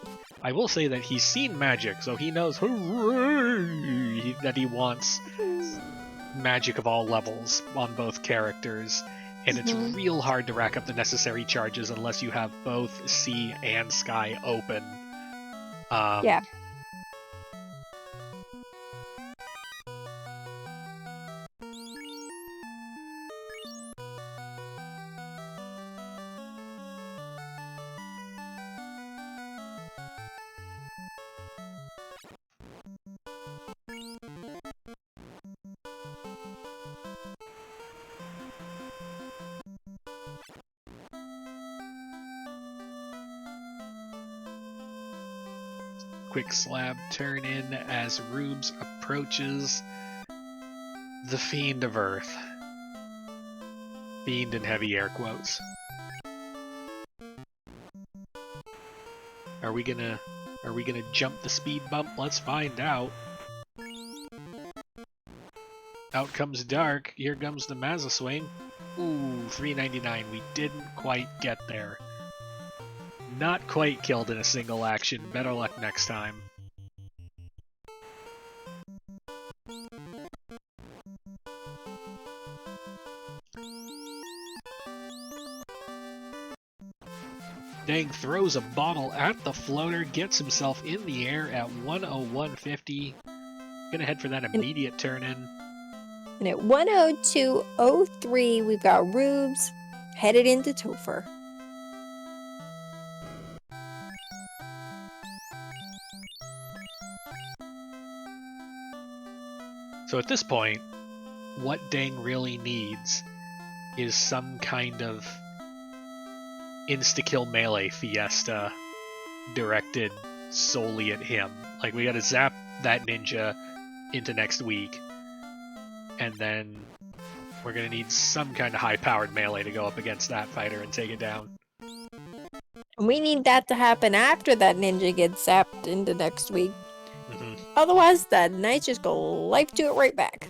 I will say that he's seen magic, so he knows that he wants magic of all levels on both characters, and it's real hard to rack up the necessary charges unless you have both sea and sky open. Yeah. Quick slab turn in as Rubes approaches the Fiend of Earth. Fiend in heavy air quotes. Are we gonna jump the speed bump? Let's find out. Out comes Dark. Here comes the Mazza swing. Ooh, 399. We didn't quite get there. Not quite killed in a single action. Better luck next time. Deng throws a bottle at the floater, gets himself in the air at 101.50. Gonna head for that immediate turn in. And at 102.03, we've got Rubes headed into Topher. So at this point, what Deng really needs is some kind of insta-kill melee fiesta directed solely at him. Like, we gotta zap that ninja into next week, and then we're gonna need some kind of high-powered melee to go up against that fighter and take it down. And we need that to happen after that ninja gets zapped into next week. Otherwise, the knights just go life to it right back.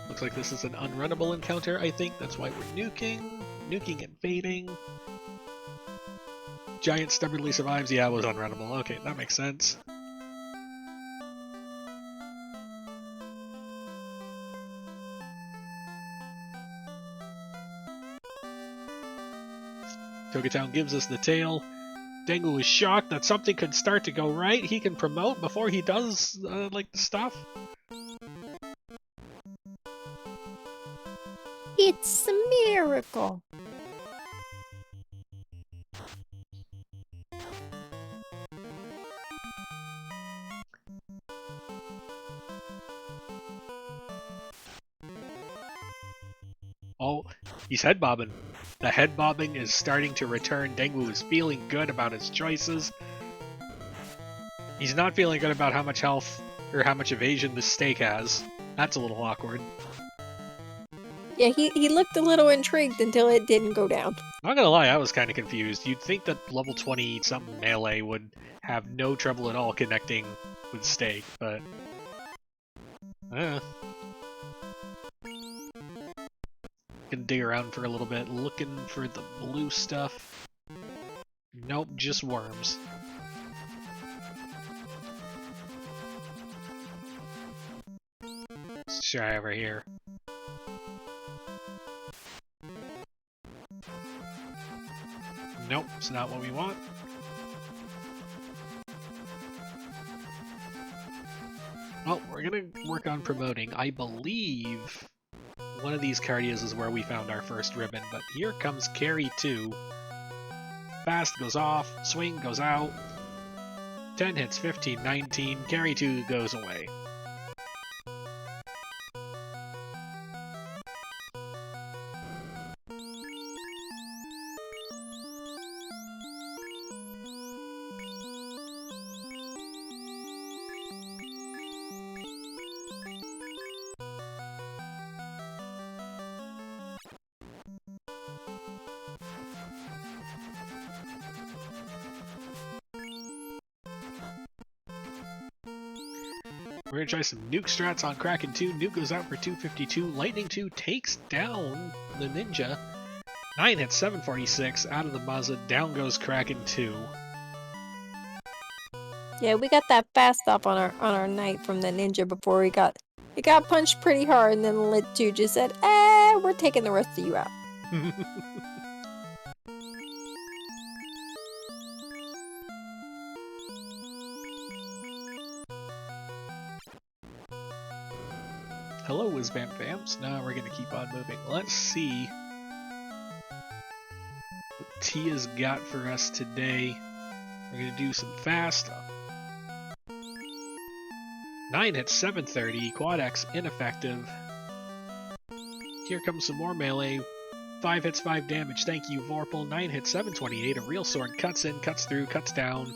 Looks like this is an unrunnable encounter, I think. That's why we're nuking. Nuking and baiting. Giant stubbornly survives. Yeah, it was unrunnable. Okay, that makes sense. Togatown gives us the tail. Dengwoo is shocked that something could start to go right. He can promote before he does, like, the stuff. It's a miracle. Oh, he's head bobbing. The head bobbing is starting to return. Dengwoo is feeling good about his choices. He's not feeling good about how much health or how much evasion this stake has. That's a little awkward. Yeah, he looked a little intrigued until it didn't go down. Not gonna lie, I was kind of confused. You'd think that level 20 something melee would have no trouble at all connecting with stake, but can dig around for a little bit, looking for the blue stuff. Nope, just worms. Let's try over here. Nope, it's not what we want. Well, we're gonna work on promoting. I believe one of these cardias is where we found our first ribbon, but here comes carry 2. Fast goes off, swing goes out. 10 hits, 15, 19, carry 2 goes away. We're gonna try some nuke strats on Kraken 2. Nuke goes out for 252. Lightning 2 takes down the ninja. 9 hits, 746 out of the Mazda. Down goes Kraken 2. Yeah, we got that fast up on our knight from the ninja before it got punched pretty hard, and then the lit 2 just said, we're taking the rest of you out. Hello, Whizbam fams. Now we're gonna keep on moving. Let's see what Tia's got for us today. We're gonna do some fast. 9 hits, 730. Quad X ineffective. Here comes some more melee. 5 hits, 5 damage. Thank you, Vorpal. 9 hits, 728. A real sword cuts in, cuts through, cuts down.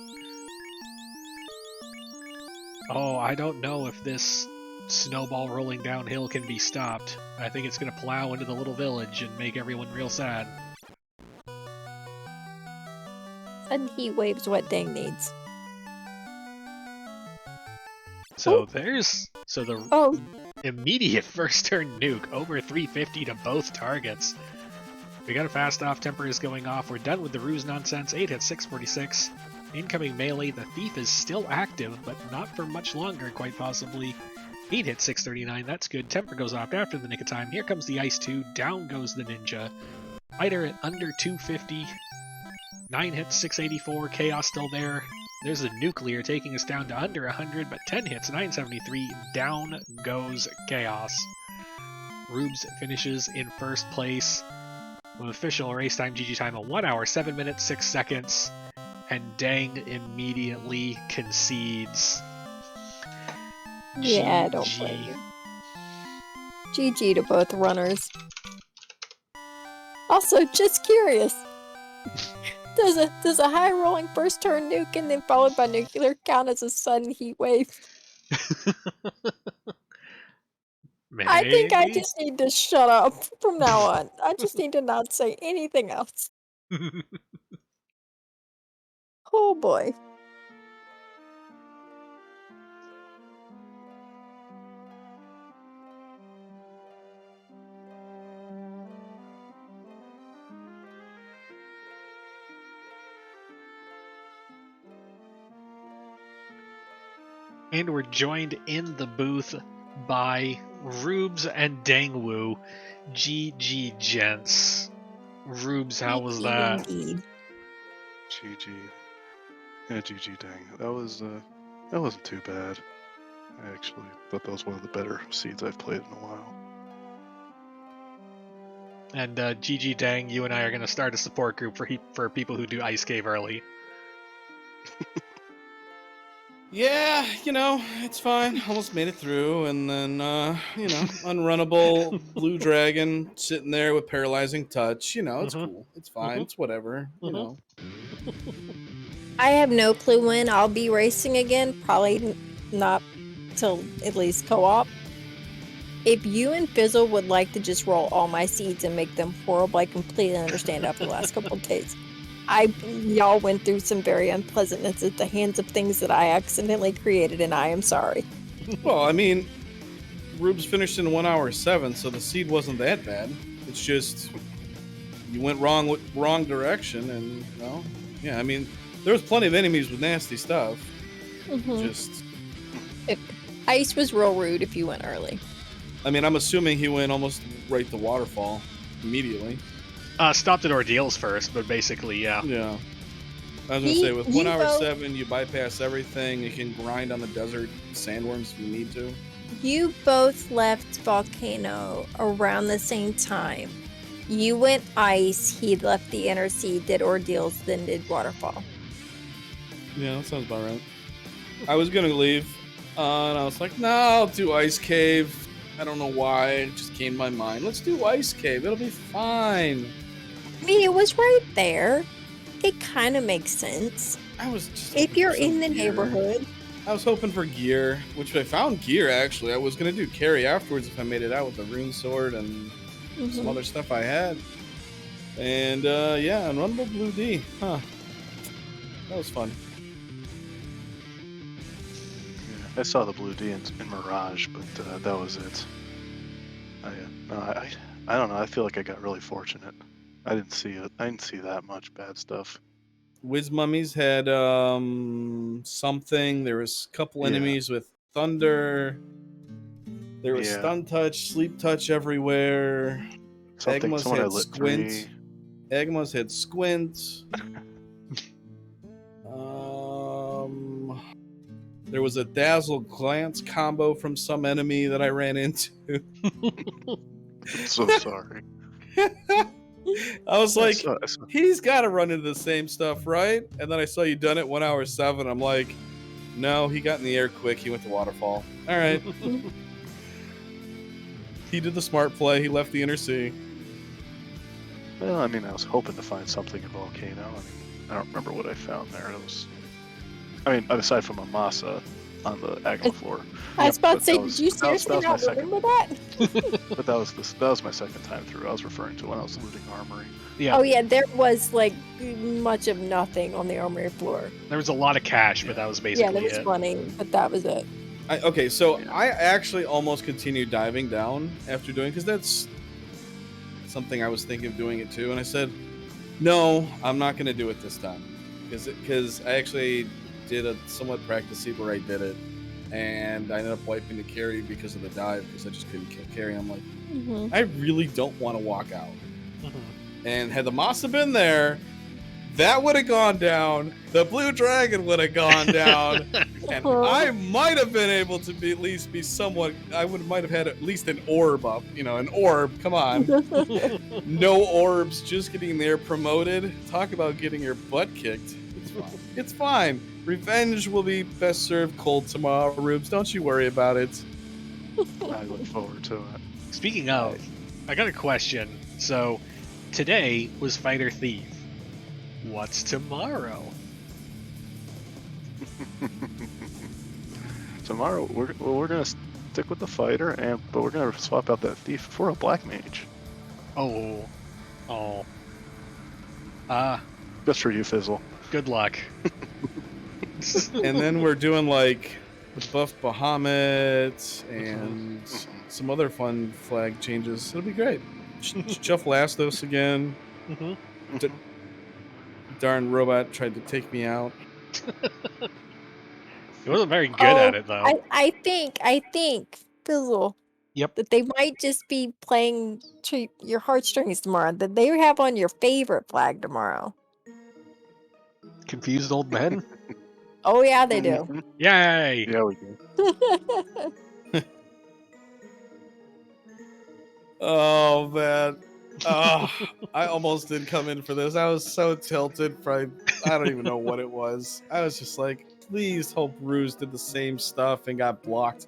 Oh, I don't know if this snowball rolling downhill can be stopped. I think it's gonna plow into the little village and make everyone real sad. And heat waves what Dang needs. So the immediate first turn nuke over 350 to both targets. We got a fast off, temper is going off. We're done with the ruse nonsense. 8 hits, 646. Incoming melee, the thief is still active, but not for much longer, quite possibly. 8 hits, 639, that's good. Temper goes off after the nick of time. Here comes the Ice 2, down goes the Ninja. Fighter at under 250. 9 hits, 684, Chaos still there. There's a Nuclear taking us down to under 100, but 10 hits, 973, down goes Chaos. Rubes finishes in first place with official race time GG time of 1 hour, 7 minutes, 6 seconds. And Dang immediately concedes. Yeah, don't blame you. GG to both runners. Also, just curious. Does a high rolling first turn nuke and then followed by nuclear count as a sudden heat wave? I think I just need to shut up from now on. I just need to not say anything else. Oh boy. And we're joined in the booth by Rubes and Dengwoo. GG, gents. Rubes, how was that? Indeed. GG. Yeah, GG dang. That wasn't too bad. I actually thought that was one of the better seeds I've played in a while. And GG dang, you and I are going to start a support group for people who do Ice Cave early. Yeah, it's fine. Almost made it through, and then, unrunnable blue dragon sitting there with paralyzing touch. It's cool. It's fine. It's whatever. I have no clue when I'll be racing again. Probably not till at least co-op. If you and Fizzle would like to just roll all my seeds and make them horrible, I completely understand after the last couple of days. Y'all went through some very unpleasantness at the hands of things that I accidentally created, and I am sorry. Well, I mean, Rubes finished in 1 hour 7, so the seed wasn't that bad. It's just you went wrong direction, and yeah. I mean, there was plenty of enemies with nasty stuff. Just Ice was real rude if you went early. I mean, I'm assuming he went almost right to waterfall immediately. Stopped at ordeals first, but basically, yeah. Yeah. I was going to say, with 1 hour 7, you bypass everything. You can grind on the desert sandworms if you need to. You both left Volcano around the same time. You went Ice, he left the Inner Sea, did Ordeals, then did Waterfall. Yeah, that sounds about right. I was going to leave, and I was like, no, I'll do Ice Cave. I don't know why, it just came to my mind. Let's do Ice Cave, it'll be fine. I mean, it was right there. It kind of makes sense. I was just if you're in the neighborhood. I was hoping for gear, which I found gear, actually. I was going to do carry afterwards if I made it out with the rune sword and some other stuff I had. And, yeah, Unrunnable Blue D. Huh. That was fun. I saw the blue D in Mirage, but that was it. I don't know. I feel like I got really fortunate. I didn't see it. I didn't see that much bad stuff. Wiz Mummies had something. There was a couple enemies with thunder. There was stun touch, sleep touch everywhere. Agmas had squint. Agmas had squint. There was a dazzle glance combo from some enemy that I ran into. I'm so sorry. I was like, he's got to run into the same stuff, right? And then I saw you done it 1 hour 7. I'm like, no, he got in the air quick. He went to waterfall. All right. He did the smart play. He left the Inner Sea. Well, I mean, I was hoping to find something in Volcano. I mean, I don't remember what I found there. Aside from a Masa on the Agma floor. I was about to say, did you seriously not remember that? But that was my second time through. I was referring to when I was looting Armory. Yeah. Oh yeah, there was like much of nothing on the Armory floor. There was a lot of cash, but that was basically it. Yeah, there was plenty, but that was it. I actually almost continued diving down after doing, because that's something I was thinking of doing it too, and I said, no, I'm not going to do it this time, because I actually did a somewhat practice seed where I did it, and I ended up wiping the carry because of the dive, because I just couldn't kill carry. I'm like, I really don't want to walk out. And had the Masa been there, that would have gone down. The blue dragon would have gone down, and I might have been able to be somewhat. I might have had at least an orb up. An orb. Come on, no orbs, just getting there promoted. Talk about getting your butt kicked. It's fine. It's fine. Revenge will be best served cold tomorrow, Rubes. Don't you worry about it. I look forward to it. Speaking of, I got a question. So, today was Fighter Thief. What's tomorrow? Tomorrow, we're gonna stick with the fighter, but we're gonna swap out that thief for a black mage. Oh. Just for you, Fizzle. Good luck. And then we're doing like the buff Bahamut and some other fun flag changes. It'll be great. Chuff Lastos again. Darn robot tried to take me out. He wasn't very good at it, though. I think, Fizzle. Yep. That they might just be playing to your heartstrings tomorrow. That they have on your favorite flag tomorrow. Confused old men? Oh yeah, they do. Mhm. Yay! Yeah, we do. Oh man. Oh, I almost did come in for this. I was so tilted. I don't even know what it was. I was just like, please hope Ruse did the same stuff and got blocked.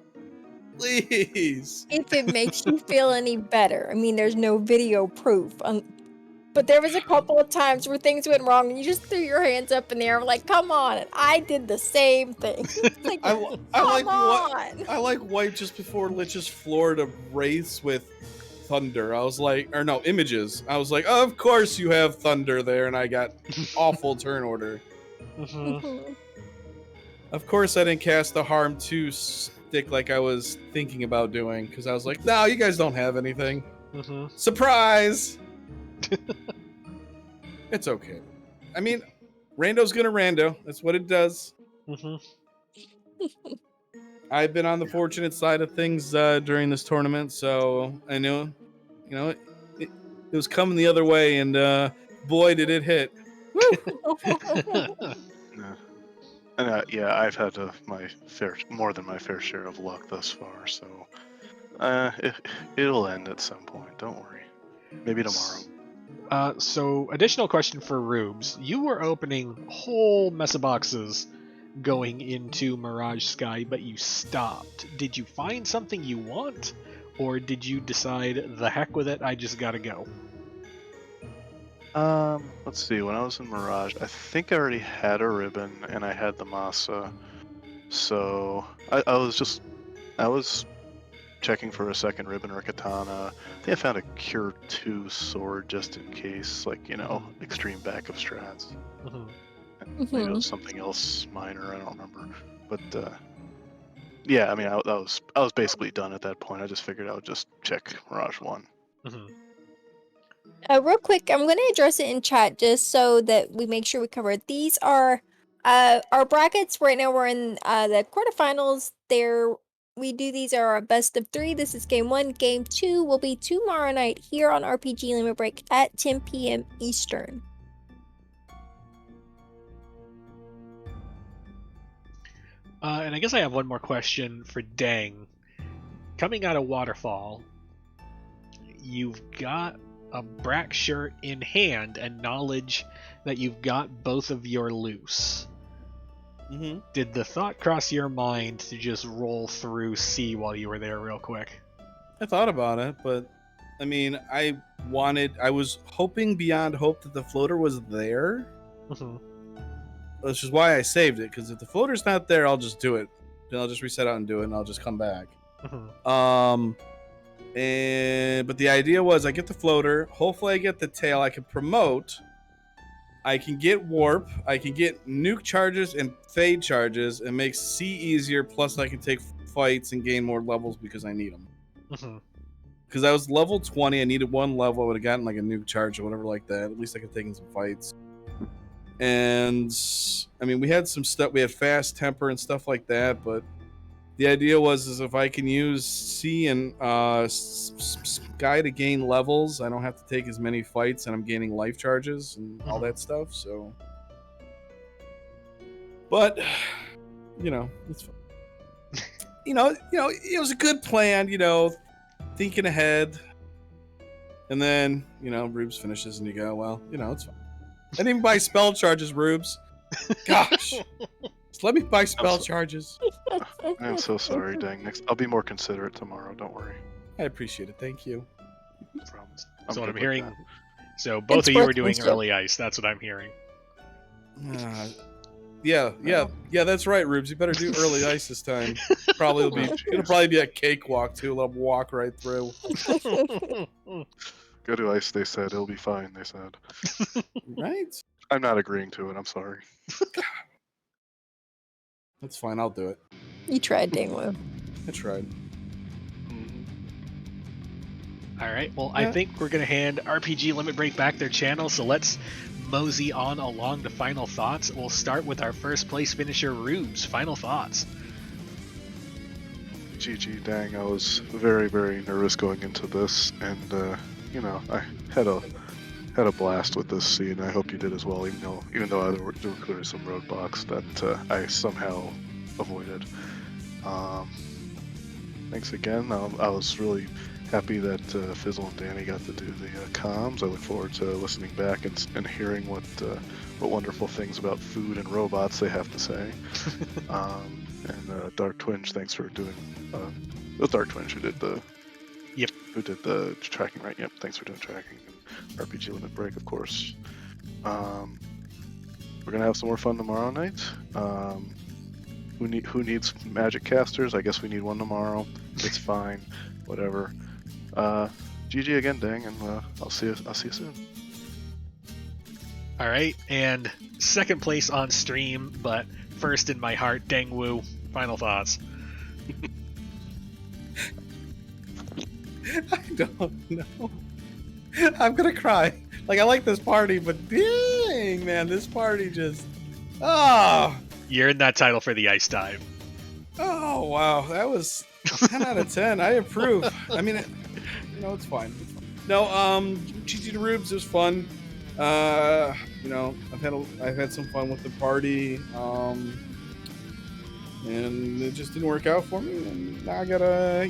Please. If it makes you feel any better, I mean, there's no video proof. But there was a couple of times where things went wrong, and you just threw your hands up in the air, like, "Come on!" And I did the same thing. It's like, I like come on! I like White just before Lich's floor to race with Thunder. I was like, or no, Images. I was like, of course you have Thunder there, and I got awful turn order. Mhm. Of course I didn't cast the Harm 2 stick like I was thinking about doing, because I was like, no, you guys don't have anything. Surprise! It's okay. I mean, Rando's gonna Rando. That's what it does. I've been on the fortunate side of things during this tournament, so I know, it was coming the other way, and boy, did it hit. Yeah. And yeah, I've had more than my fair share of luck thus far, so it'll end at some point. Don't worry. Maybe tomorrow. So, additional question for Rubes. You were opening whole mess of boxes going into Mirage Sky, but you stopped. Did you find something you want? Or did you decide, the heck with it, I just gotta go? Let's see. When I was in Mirage, I think I already had a ribbon and I had the Masa, so I was checking for a second ribbon or a katana. I think I found a Cure 2 sword just in case, like, extreme backup strats. Maybe it was something else minor, I don't remember. But yeah, I mean, I was basically done at that point. I just figured I would just check Mirage 1. Real quick, I'm going to address it in chat just so that we make sure we cover it. These are our brackets. Right now we're in the quarterfinals. We do these are our best of 3. This is game 1. Game 2 will be tomorrow night here on RPG Limit Break at 10 p.m. Eastern. And I guess I have one more question for Deng. Coming out of Waterfall, you've got a Brack shirt in hand and knowledge that you've got both of your loose. Did the thought cross your mind to just roll through C while you were there real quick? I thought about it, but I mean, I was hoping beyond hope that the floater was there. Which is why I saved it, because if the floater's not there, I'll just do it. Then I'll just reset out and do it, and I'll just come back. But the idea was I get the floater, hopefully I get the tail, I can promote, I can get warp, I can get nuke charges and fade charges, and make C easier, plus I can take fights and gain more levels because I need them. Because I was level 20, I needed 1 level, I would have gotten like a nuke charge or whatever like that. At least I could take in some fights. And I mean, we had some stuff, we had fast temper and stuff like that, but the idea was if I can use C and Sky to gain levels, I don't have to take as many fights, and I'm gaining life charges and all that stuff. So, but it's fun. It was a good plan. Thinking ahead, and then Rubes finishes, and you go, well, it's fine. I didn't even buy spell charges, Rubes. Gosh. Just let me buy spell charges. I'm so sorry, Dang. I'll be more considerate tomorrow. Don't worry. I appreciate it. Thank you. Promise. So what I'm hearing, so both of you were doing early ice. That's what I'm hearing. Yeah. That's right, Rubes. You better do early ice this time. It'll probably be a cakewalk too. Let them walk right through. Go to ice, they said. It'll be fine, they said. Right? I'm not agreeing to it. I'm sorry. That's fine. I'll do it. You tried, Dengwoo. I tried. Alright, well, I think we're going to hand RPG Limit Break back their channel, so let's mosey on along to final thoughts. We'll start with our first place finisher, Rubes. Final thoughts. GG, Dang. I was very, very nervous going into this, and, I had a had a blast with this scene. I hope you did as well, even though there were some roadblocks that I somehow avoided. Thanks again. I was really happy that Fizzle and Danny got to do the comms. I look forward to listening back and hearing what wonderful things about food and robots they have to say. And Dark Twinge, thanks for doing. It was Dark Twinge who did the. Yep. Who did the tracking, right? Yep. Thanks for doing tracking. And RPG Limit Break, of course. We're gonna have some more fun tomorrow night. Who needs magic casters? I guess we need one tomorrow. It's fine. Whatever. GG again, Dang, and I'll see you soon. All right, and second place on stream, but first in my heart, Dengwoo. Final thoughts. I don't know. I'm gonna cry. Like, I like this party, but dang, man, this party just... Oh! You're in that title for the ice dive. Oh, wow. That was 10 out of 10. I approve. I mean, it's fine. It's fine. No, GG to Rubes, it was fun. I've had some fun with the party. And it just didn't work out for me. And now I gotta,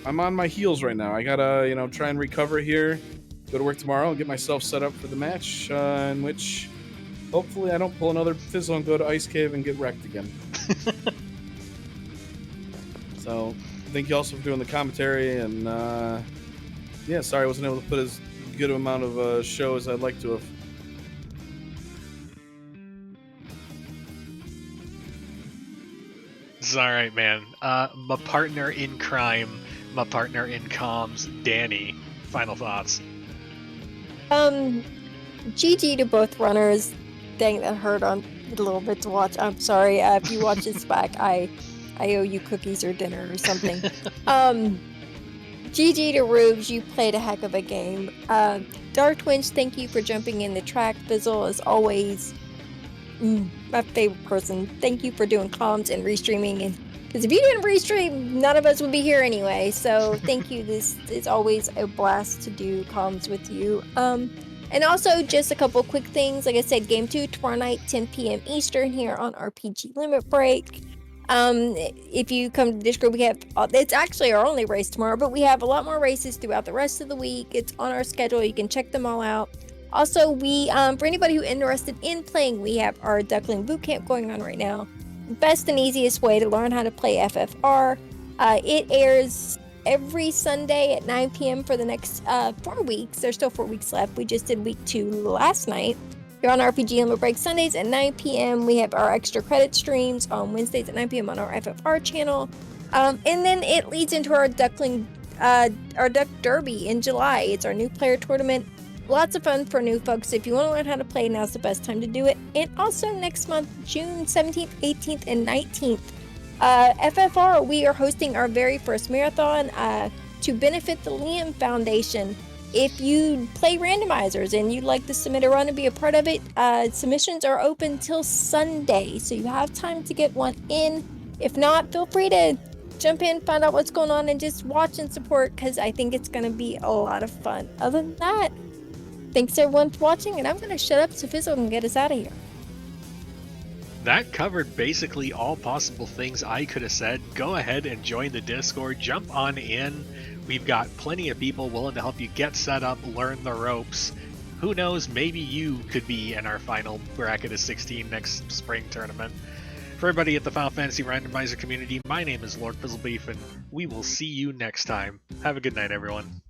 I'm on my heels right now. I gotta, try and recover here. Go to work tomorrow and get myself set up for the match, in which hopefully I don't pull another Fizzle and go to Ice Cave and get wrecked again. So, thank you also for doing the commentary, and sorry I wasn't able to put as good amount of show as I'd like to have. It's alright, man. My partner in crime, my partner in comms, Danny. Final thoughts. GG to both runners. Dang, that hurt on a little bit to watch. I'm sorry. If you watch this back, I owe you cookies or dinner or something. GG to Rubes, you played a heck of a game. Dark Twinge, thank you for jumping in the track. Fizzle, as always, my favorite person. Thank you for doing comms and restreaming. And because if you didn't restream, none of us would be here anyway. So thank you. This is always a blast to do comms with you. And also, just a couple quick things. Like I said, Game 2 tomorrow night, 10 p.m. Eastern here on RPG Limit Break. If you come to the Discord, we have, it's actually our only race tomorrow, but we have a lot more races throughout the rest of the week. It's on our schedule. You can check them all out. Also, we, for anybody who's interested in playing, we have our Duckling Bootcamp going on right now. Best and easiest way to learn how to play FFR. It airs every Sunday at 9 p.m. for the next 4 weeks. There's still 4 weeks left. We just did week 2 last night. You're on RPG Limit Break Sundays at 9 p.m. We have our extra credit streams on Wednesdays at 9 p.m. on our FFR channel. And then it leads into our Duck Derby in July. It's our new player tournament. Lots of fun for new folks. If you want to learn how to play, now's the best time to do it. And also next month, June 17th, 18th, and 19th, FFR, we are hosting our very first marathon to benefit the Liam Foundation. If you play randomizers and you'd like to submit a run and be a part of it, submissions are open till Sunday, so you have time to get one in. If not, feel free to jump in, find out what's going on, and just watch and support, because I think it's going to be a lot of fun. Other than that, thanks everyone for watching, and I'm going to shut up so Fizzle can get us out of here. That covered basically all possible things I could have said. Go ahead and join the Discord. Jump on in. We've got plenty of people willing to help you get set up, learn the ropes. Who knows, maybe you could be in our final bracket of 16 next spring tournament. For everybody at the Final Fantasy Randomizer community, my name is Lord Fizzlebeef, and we will see you next time. Have a good night, everyone.